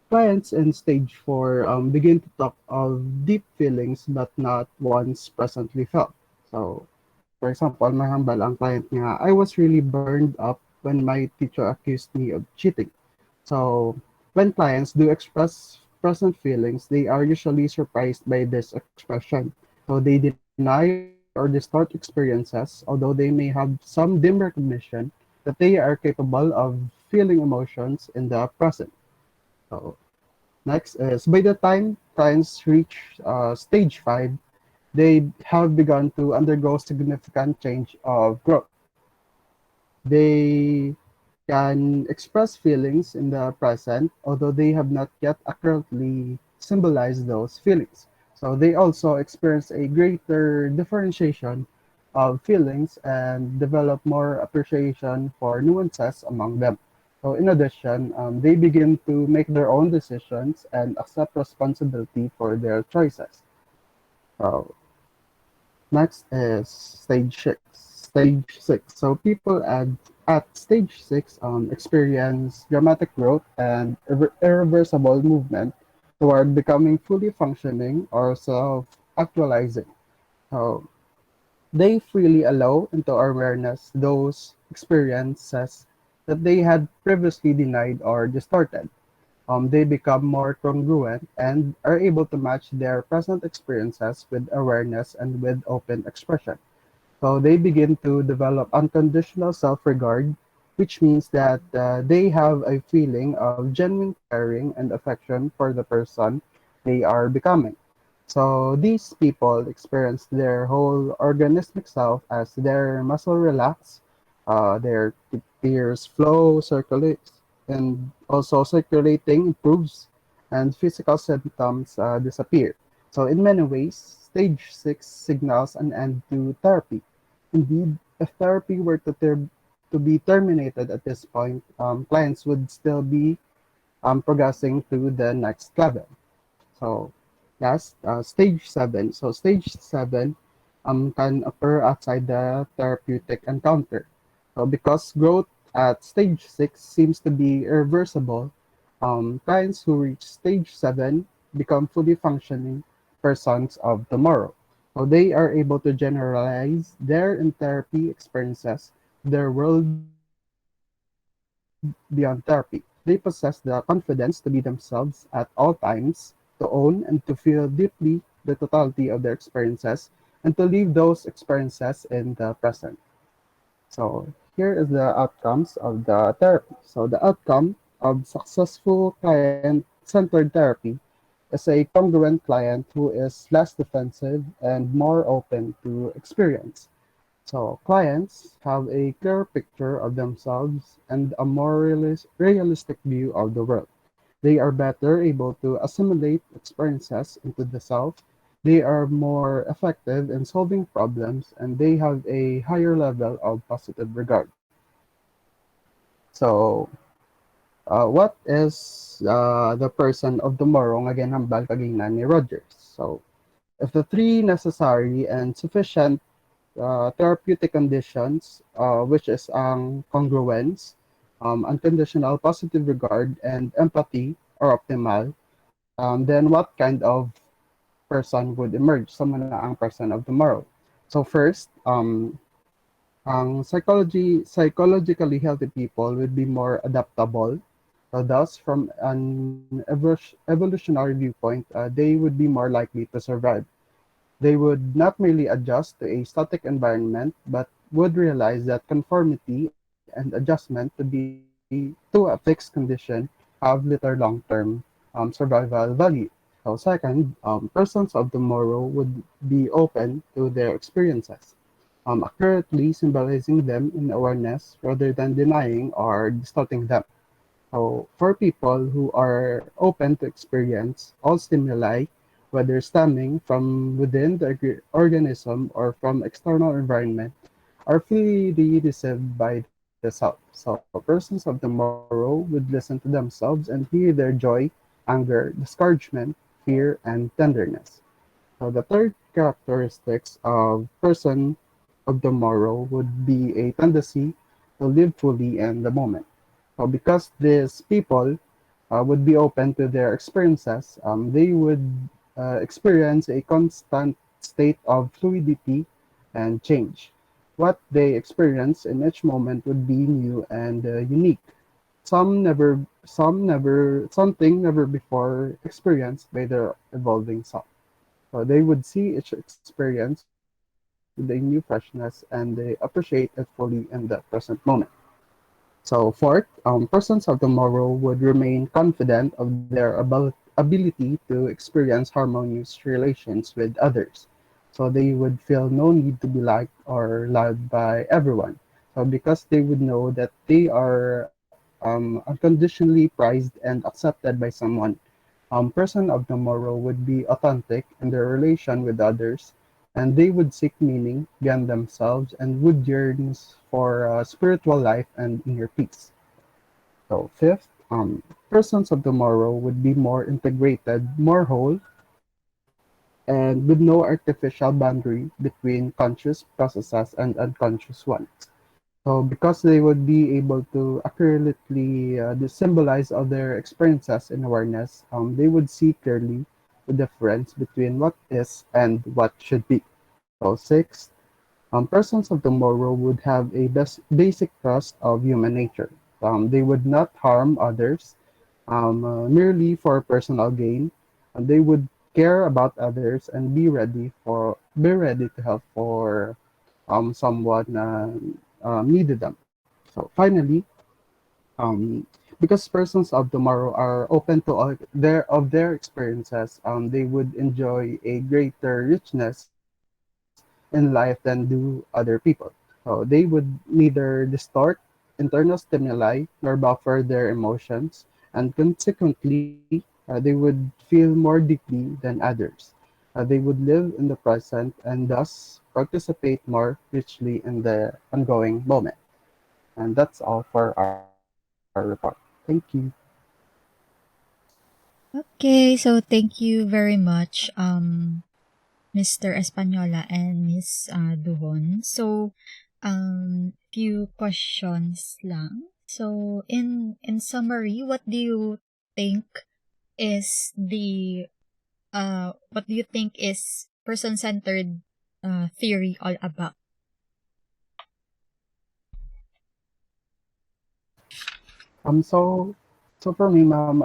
clients in stage 4 begin to talk of deep feelings but not ones presently felt. So, for example, mahambal ang client niya, I was really burned up when my teacher accused me of cheating. So, when clients do express present feelings, they are usually surprised by this expression. So, they deny or distort experiences, although they may have some dim recognition that they are capable of feeling emotions in the present. So, next is by the time clients reach stage 5, they have begun to undergo significant change of growth. They can express feelings in the present, although they have not yet accurately symbolized those feelings. So they also experience a greater differentiation of feelings and develop more appreciation for nuances among them. So in addition, they begin to make their own decisions and accept responsibility for their choices. So next is stage six. Stage six. So people at stage six experience dramatic growth and irreversible movement toward becoming fully functioning or self-actualizing. So they freely allow into awareness those experiences that they had previously denied or distorted. They become more congruent and are able to match their present experiences with awareness and with open expression. So they begin to develop unconditional self-regard, which means that they have a feeling of genuine caring and affection for the person they are becoming. So these people experience their whole organismic self as their muscle relax, their tears flow, circulates, and also circulating improves, and physical symptoms disappear. So in many ways, stage 6 signals an end to therapy. Indeed, if therapy were to be terminated at this point, clients would still be progressing to the next level. So that's stage 7. So stage 7 can occur outside the therapeutic encounter. So because growth at stage 6 seems to be irreversible, clients who reach stage 7 become fully functioning persons of tomorrow. So they are able to generalize their in therapy experiences, their world beyond therapy. They possess the confidence to be themselves at all times, to own and to feel deeply the totality of their experiences, and to leave those experiences in the present. So here is the outcomes of the therapy. So the outcome of successful client-centered therapy is a congruent client who is less defensive and more open to experience. So clients have a clearer picture of themselves and a more realistic view of the world. They are better able to assimilate experiences into the self. They are more effective in solving problems and they have a higher level of positive regard. So, what is the person of tomorrow nga ginhambal kagina ni Rogers? So, if the three necessary and sufficient therapeutic conditions, which is ang congruence, unconditional positive regard, and empathy are optimal, then what kind of person would emerge? Someone na ang person of tomorrow. So first, ang psychologically healthy people would be more adaptable. So thus, from an evolutionary viewpoint, they would be more likely to survive. They would not merely adjust to a static environment, but would realize that conformity and adjustment to a fixed condition have little long-term survival value. So second, persons of tomorrow would be open to their experiences, accurately symbolizing them in awareness rather than denying or distorting them. So for people who are open to experience all stimuli, whether stemming from within the organism or from external environment, are freely received by the self. So persons of tomorrow would listen to themselves and hear their joy, anger, discouragement, fear, and tenderness. So the third characteristics of person of tomorrow would be a tendency to live fully in the moment. So because these people would be open to their experiences, they would experience a constant state of fluidity and change. What they experience in each moment would be new and unique. Something never before experienced by their evolving self. So they would see each experience with a new freshness and they appreciate it fully in the present moment. So fourth, persons of tomorrow would remain confident of their ability to experience harmonious relations with others. So they would feel no need to be liked or loved by everyone. So because they would know that they are unconditionally prized and accepted by someone, person of tomorrow would be authentic in their relation with others, and they would seek meaning beyond themselves and would yearn for spiritual life and inner peace. So fifth, persons of tomorrow would be more integrated, more whole, and with no artificial boundary between conscious processes and unconscious ones. So because they would be able to accurately symbolize all their experiences in awareness, they would see clearly the difference between what is and what should be. So sixth, persons of tomorrow would have a basic trust of human nature. They would not harm others merely for personal gain. They would care about others and be ready to help for someone needed them. So finally, um, because persons of tomorrow are open to all their experiences, they would enjoy a greater richness in life than do other people. So they would neither distort internal stimuli nor buffer their emotions, and consequently, they would feel more deeply than others. They would live in the present and thus participate more richly in the ongoing moment. And that's all for our report. Thank you. Okay, so thank you very much, Mr. Espanola and Miss Duhon. So, few questions lang. So, in summary, think is the what do you think is person-centered theory all about? So for me, ma'am,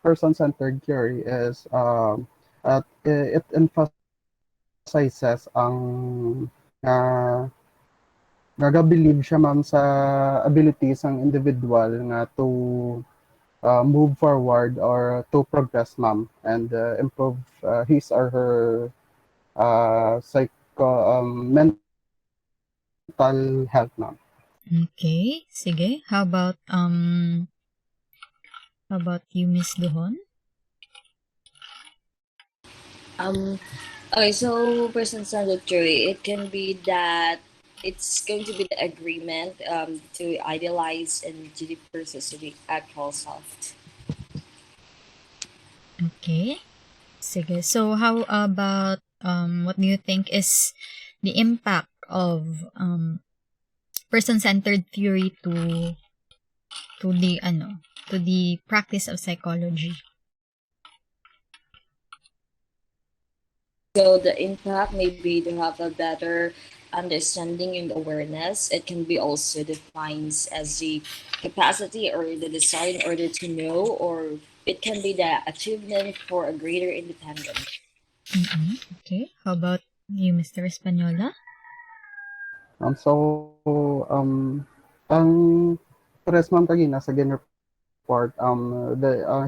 person-centered theory is it emphasizes nga nagabilib siya ma'am sa abilities ng individual nga to move forward or to progress ma'am and improve his or her mental health ma'am. Okay, sige. How about you, Miss Duhon? Um, okay, so person-centered theory, it can be that it's going to be the agreement to idealize and to the process to the actual self. Okay. Sige. So, how about, what do you think is the impact of person-centered theory to the to the practice of psychology? So the impact may be to have a better understanding and awareness. It can be also defined as the capacity or the desire in order to know, or it can be the achievement for a greater independence. Okay. How about you, Mr. Espanola? Ang Pares ma'am kagina sa Gen report,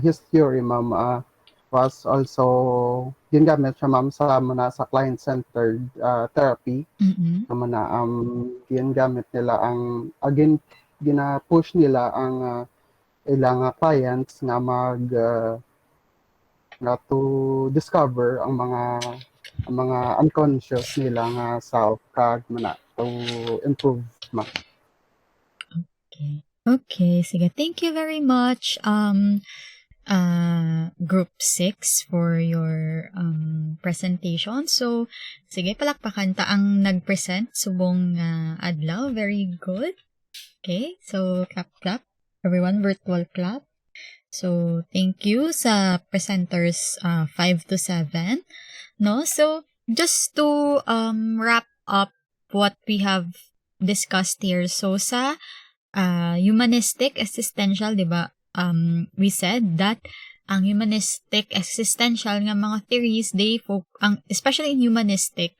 his theory ma'am was also gingamit siya ma'am sa muna sa client-centered therapy Mm-mm. na muna gingamit nila ang gina-push nila ang ilang clients nga nga to discover ang mga unconscious nila nga self kag muna to improve ma'am. Okay. Okay, sige. Thank you very much, Group 6 for your presentation. So, sige, palakpakan ta ang nag-present subong adlaw. Very good. Okay, so clap. Everyone, virtual clap. So, thank you sa presenters 5 to 7. No? So, just to wrap up what we have discussed here. So, sa humanistic existential, di ba? We said that ang humanistic existential nga mga theories, especially in humanistic,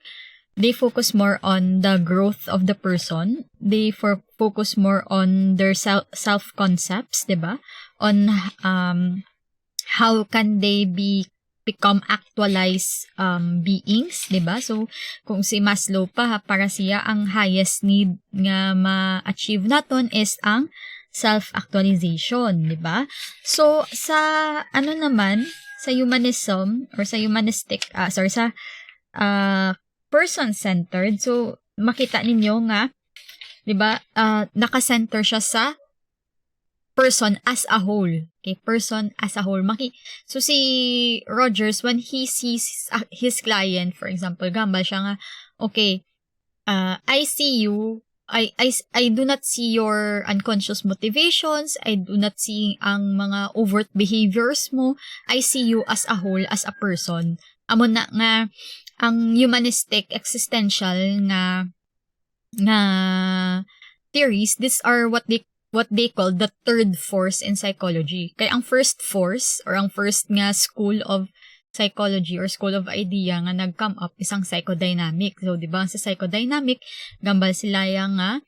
they focus more on the growth of the person. They focus more on their self-concepts, di ba? On how can they become actualized beings, di ba? So, kung si Maslow pa, para siya, ang highest need nga ma-achieve naton is ang self-actualization, di ba? So, sa naman, sa humanism, or sa humanistic, sa person-centered, so, makita ninyo nga, di ba, naka-center siya sa person as a whole. Okay, person as a whole. So, si Rogers, when he sees his client, for example, gambal siya nga, okay, I see you, I do not see your unconscious motivations, I do not see ang mga overt behaviors mo, I see you as a whole, as a person. Amo na nga, ang humanistic existential nga theories, these are what they call the third force in psychology. Kaya ang first force or ang first nga school of psychology or school of idea nga nag-come up isang psychodynamic. So, di ba, sa psychodynamic, gambal sila yang nga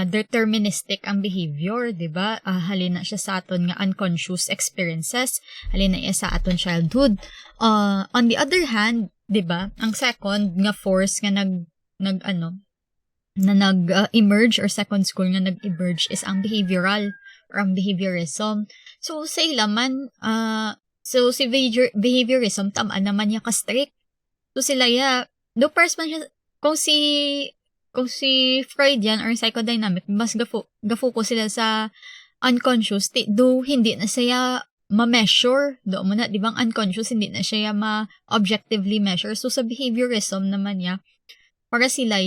deterministic ang behavior, di ba? Halina siya sa aton nga unconscious experiences, halina iya sa aton childhood. On the other hand, di ba, ang second nga force nga nag-emerge or second school nga nag-emerge is ang behavioral or ang behaviorism. So, sa ilaman, so si behaviorism, tama naman niya ka-strict. So, sila do first man siya, kung si Freud yan or psychodynamic, mas gafocus sila sa unconscious, do hindi na siya ma-measure. Do mo na, di ba, unconscious, hindi na siya ma-objectively measure. So, sa behaviorism naman niya, para sila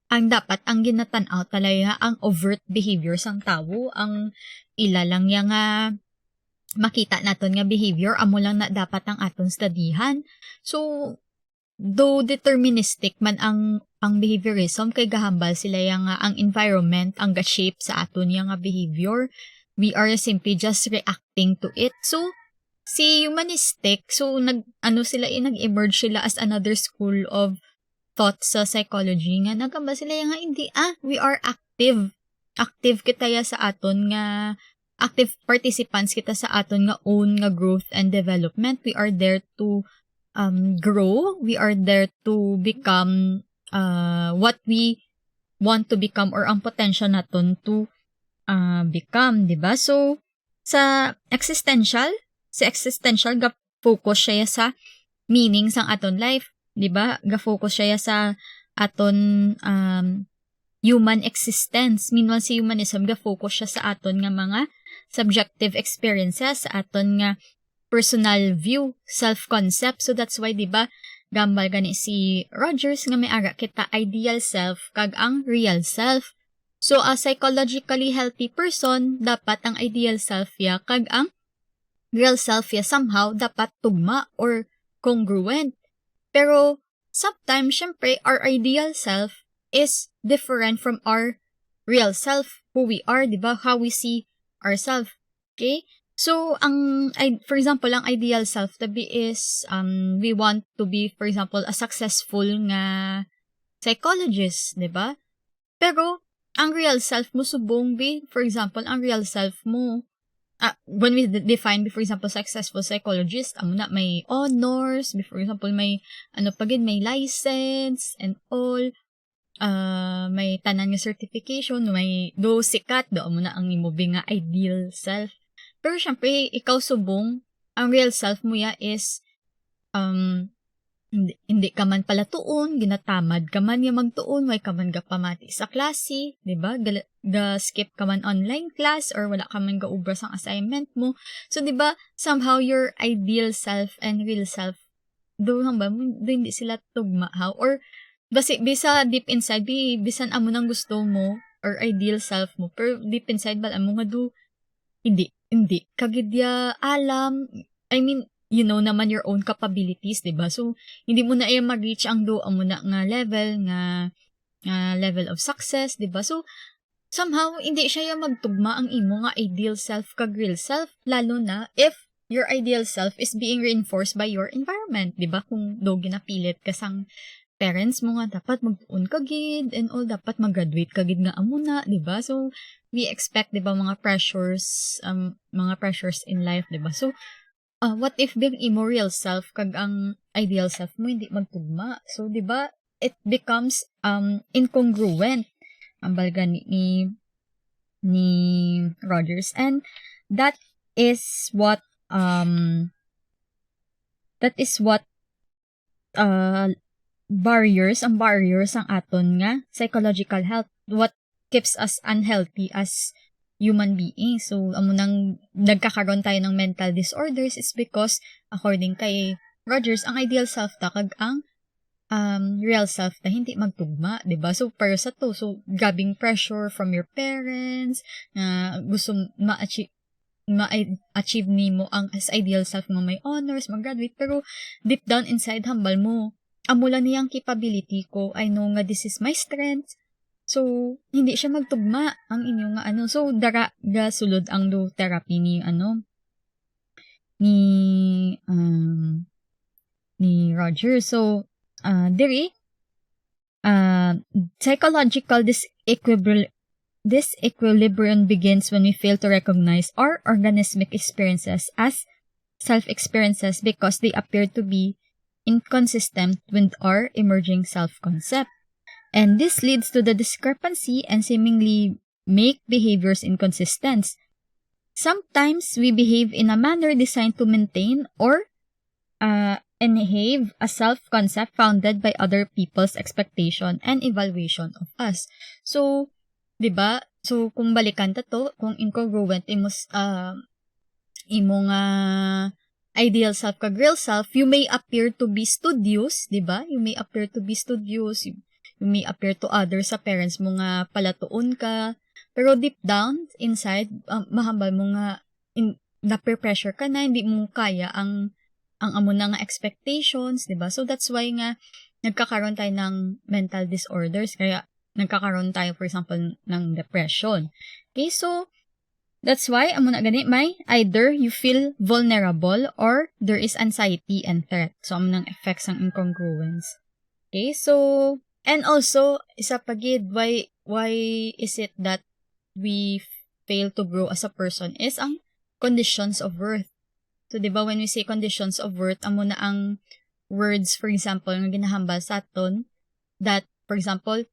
ang dapat ang ginatanaw talaga ang overt behavior sang tao, ang ilalang nga makita naton nga behavior, amo lang na dapat ang aton studihan. So, though deterministic man ang behaviorism, kay gahambal sila nga ang environment ang ga-shape sa aton nga behavior. We are simply just reacting to it. So, si humanistic, so nag-emerge sila as another school of thought sa psychology nga nagamba sila nga hindi we are active kita sa aton nga active participants kita sa aton nga own nga growth and development. We are there to grow, we are there to become what we want to become or ang potential naton to become, di ba? So sa existential ga focus siya sa meaning sang aton life. Di ba? Ga-focus siya sa aton human existence. Meanwhile, si humanism, ga-focus siya sa aton nga mga subjective experiences, sa aton nga personal view, self-concept. So, that's why, di ba, gambal gani si Rogers nga may ara kita ideal self kag ang real self. So, a psychologically healthy person, dapat ang ideal self ya kag ang real self ya somehow dapat tugma or congruent. Pero, sometimes, syempre, our ideal self is different from our real self, who we are, di ba? How we see ourselves. Okay? So, for example, ang ideal self tabi is, we want to be, for example, a successful nga psychologist, di ba? Pero, ang real self mo subong for example, ang real self mo, when we define, for example, successful psychologist, may honors, for example, may, may license, and all, may tanan nga certification, may sikat, ang imubing nga ideal self. Pero, syempre, ikaw subong, ang real self mo is, hindi ka man pala tuon, ginatamad ka man nga magtuon, way ka man gapamati sa klase, di ba? Ga-skip ka man online class or wala ka man gaubra sang assignment mo. So, di ba, somehow your ideal self and real self, do hindi sila tugma, how? Or, bisa deep inside, bisan amo nang gusto mo or ideal self mo, pero deep inside, amo nga hindi. Kagidya alam, I mean, you know naman your own capabilities, diba? So, hindi mo na mag-reach ang doa mo na nga level of success, diba? So, somehow, hindi siya magtugma ang imo nga ideal self kag real self, lalo na if your ideal self is being reinforced by your environment, diba? Kung do ginapilit ka sang parents mo nga dapat magtuon ka gid and all, dapat mag-graduate ka gid nga amo na, diba? So, we expect, diba, mga pressures in life, diba? So, what if big imo real self kag ang ideal self mo hindi magtugma? So, di ba, it becomes incongruent ang balga ni Rogers, and that is what barriers ang aton nga psychological health, what keeps us unhealthy as human being. So, amo nang nagkakaroon tayo ng mental disorders is because, according kay Rogers, ang ideal self ta kag ang real self ta hindi magtugma, diba? So, para sa to, so, grabing pressure from your parents, gusto ma-achieve nimo ang as ideal self mo, may honors, mag-graduate, pero deep down inside, hambal mo, amo lang niyang capability ko, I know nga this is my strength. So, hindi siya magtugma ang inyong ano. So, sulod ang do therapy ni Roger. So, psychological disequilibrium begins when we fail to recognize our organismic experiences as self-experiences because they appear to be inconsistent with our emerging self-concept. And this leads to the discrepancy and seemingly make behaviors inconsistent. Sometimes we behave in a manner designed to maintain or enhave a self-concept founded by other people's expectation and evaluation of us. So, diba? So, kung balikan to, kung incongruent imo nga ideal self kag real self, you may appear to be studious, diba? You may appear to be studious, you may appear to others sa parents mo nga palatuon ka, pero deep down, inside, mahambal mo nga, na-pressure ka na, hindi mo kaya ang amo na nga expectations, diba? So, that's why nga, nagkakaroon tayo ng mental disorders, kaya nagkakaroon tayo, for example, ng depression. Okay, so, that's why, amo na gani, may either you feel vulnerable or there is anxiety and threat. So, amo nang effects ng incongruence. Okay, so, and also, isa pagid, why is it that we fail to grow as a person is ang conditions of worth. So, di ba, when we say conditions of worth, amo na ang words, for example, nga ginahambal sa aton, that, for example,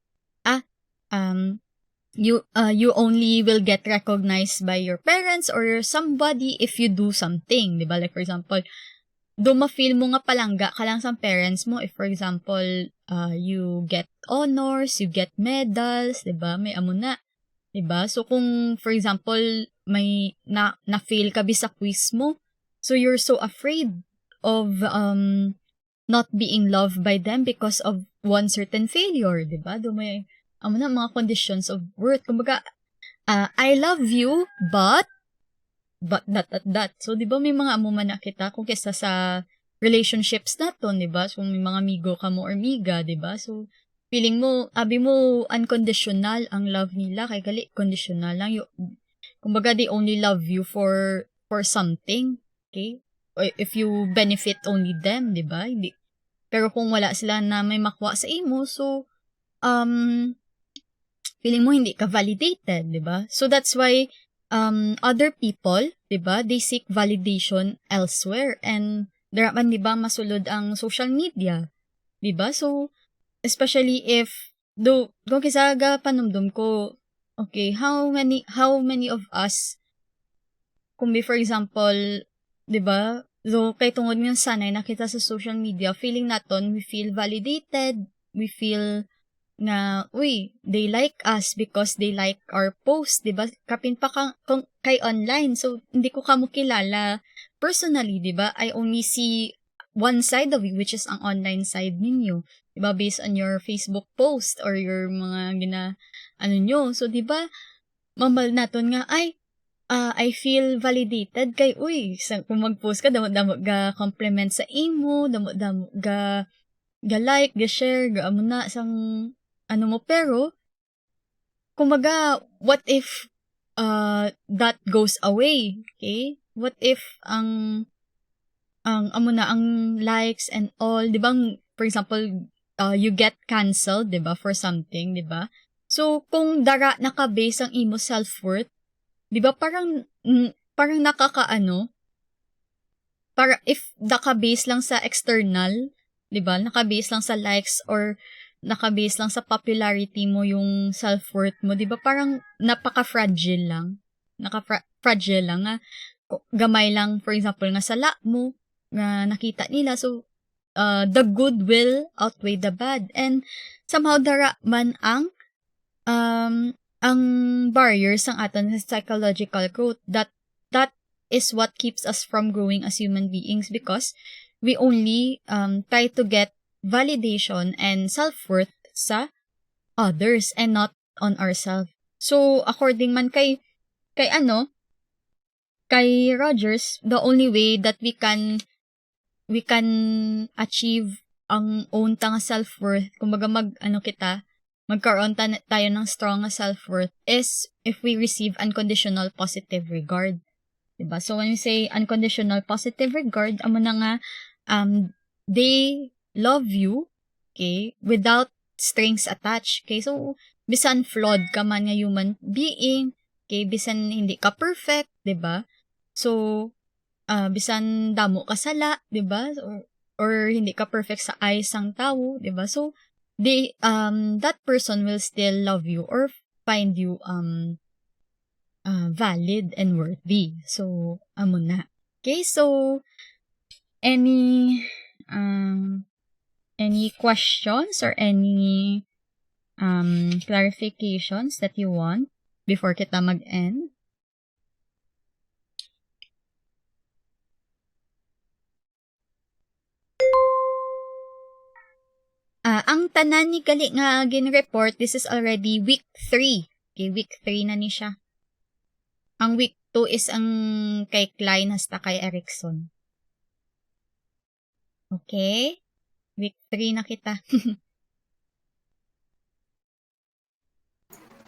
you only will get recognized by your parents or somebody if you do something, di ba? Like, for example, do ma-feel mo nga palangga ka lang sa parents mo if, for example, you get honors, you get medals, diba? May amo na, diba? So, kung, for example, may na-fail ka sa quiz mo, so you're so afraid of not being loved by them because of one certain failure, diba? Do may, amo na, mga conditions of worth. Kumbaga, I love you, but that. So, di ba may mga amo man na kita kung kesa sa relationships naton, di ba? So, may mga amigo ka mo or miga, di ba? So, feeling mo, abi mo, unconditional ang love nila, kay gali, conditional lang. Kumbaga, they only love you for something, okay? Or if you benefit only them, di ba? Hindi. Pero kung wala sila na may makuha sa imo, so, feeling mo hindi ka validated, di ba? So, that's why, other people, diba, they seek validation elsewhere and daraman, diba, masulod ang social media, diba? So, especially if, kung kisaga panumdum ko, okay, how many of us, kung for example, diba, So, kay tungod ng sanay nakita sa social media, feeling naton, we feel validated, we feel na, uy, they like us because they like our post, diba? Kapin pa kung kay online, so, hindi ko kamo kilala personally, diba? I only see one side of you, which is ang online side ninyo, diba? Based on your Facebook post or your mga nyo. So, diba, mamal naton nga, ay, I feel validated kay, uy, kung mag-post ka, damo-damo ga compliment sa imo, damo-damo ga like, ga share, ga amo na, sang ano mo, pero, kumaga, what if that goes away? Okay? What if amo na, ang likes and all, di ba, for example, you get canceled, di ba, for something, di ba? So, kung dara naka-base ang imo self-worth, di ba, parang nakakaano, para if naka-base lang sa external, di ba, naka-base lang sa likes or naka-base lang sa popularity mo yung self-worth mo, di ba, parang napaka-fragile lang. Fragile lang nga. Gamay lang, for example, nga sala mo, nga nakita nila. So, the good will outweigh the bad. And somehow, dara man ang barriers ng aton sa psychological growth, that is what keeps us from growing as human beings because we only try to get validation and self-worth sa others and not on ourselves. So, according man kay Rogers, the only way that we can achieve ang own tanga self-worth, kumbaga magkaroon tayo ng strong self-worth is if we receive unconditional positive regard. Diba? So, when we say unconditional positive regard, amo na nga, they love you, okay, without strings attached, okay? So, bisan flawed ka man nga human being, okay, bisan hindi ka perfect, diba? So, bisan damo ka sala, diba? Or hindi ka perfect sa eyes ng tao, diba? So, that person will still love you or find you, valid and worthy. So, amo na. Okay, so, any questions or any clarifications that you want before kita mag-end? Ang tanan ni gali nga gin-report, this is already week 3. Okay, week 3 na ni siya. Ang week 2 is ang kay Klein hasta kay Erickson. Okay? Week 3 na kita.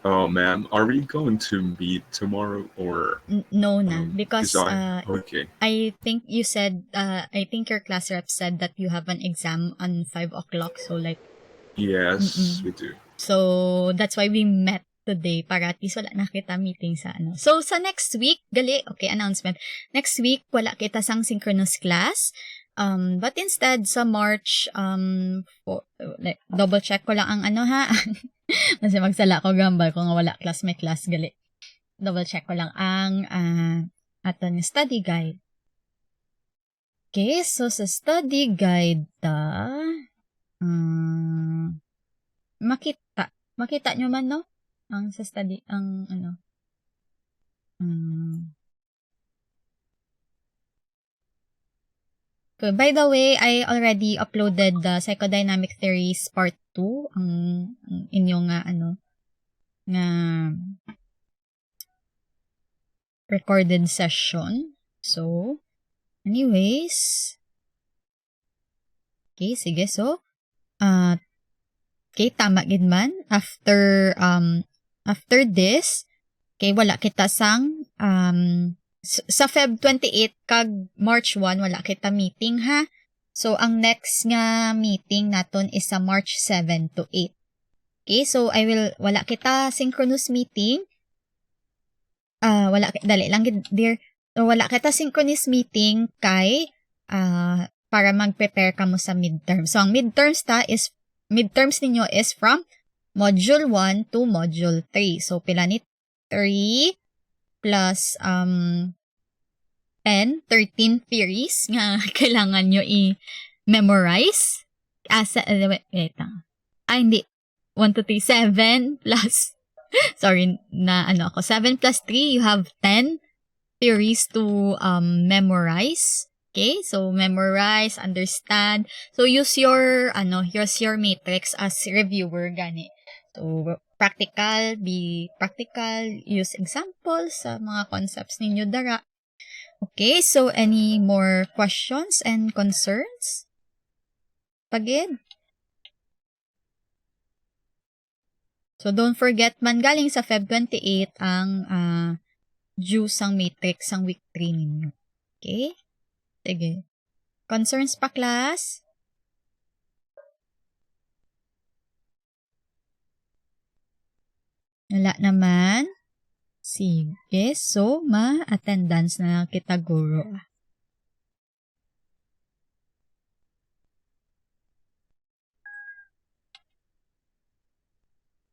Oh, ma'am, are we going to meet tomorrow or? No na, because okay. I think you said, I think your class rep said that you have an exam on 5 o'clock, so like. Yes, we do. So, that's why we met today, para at least wala na kita meeting sa ano. So, sa next week, okay, announcement. Next week, wala kita sang synchronous class. But instead, sa March, double check ko lang ang ano ha. Kasi magsala ko gambal kung wala class, may class gali. Double check ko lang ang aton study guide. Okay, so sa study guide makita nyo man, no? Ang sa study, ang ano. Okay, by the way, I already uploaded the Psychodynamic Theories Part 2, ang inyong nga recorded session. So, anyways, okay, sige, so, okay, tama gid man. After this, okay, wala kita sang, sa Feb 28 kag March 1 wala kita meeting ha. So ang next nga meeting naton is sa March 7 to 8. Okay, so wala kita synchronous meeting. Dali lang dear. So, wala kita synchronous meeting kay para mag-prepare ka mo sa midterm. So ang midterms ninyo is from module 1 to module 3. So pila ni 3 plus 13 theories nga kailangan nyo i-memorize. Wait lang. Hindi. 1, 2, 3, 7 plus, sorry, na ano ako, 7 plus 3, you have 10 theories to memorize. Okay? So, memorize, understand. So, use your matrix as reviewer, gani. So, be practical, use examples sa mga concepts ninyo dara. Okay, so any more questions and concerns? Pagid? So, don't forget man, galing sa Feb 28 ang due sang matrix sang week 3 ninyo. Okay? Sige. Concerns pa, class? Wala naman? Sige. So, ma-attendance na lang kita, guro.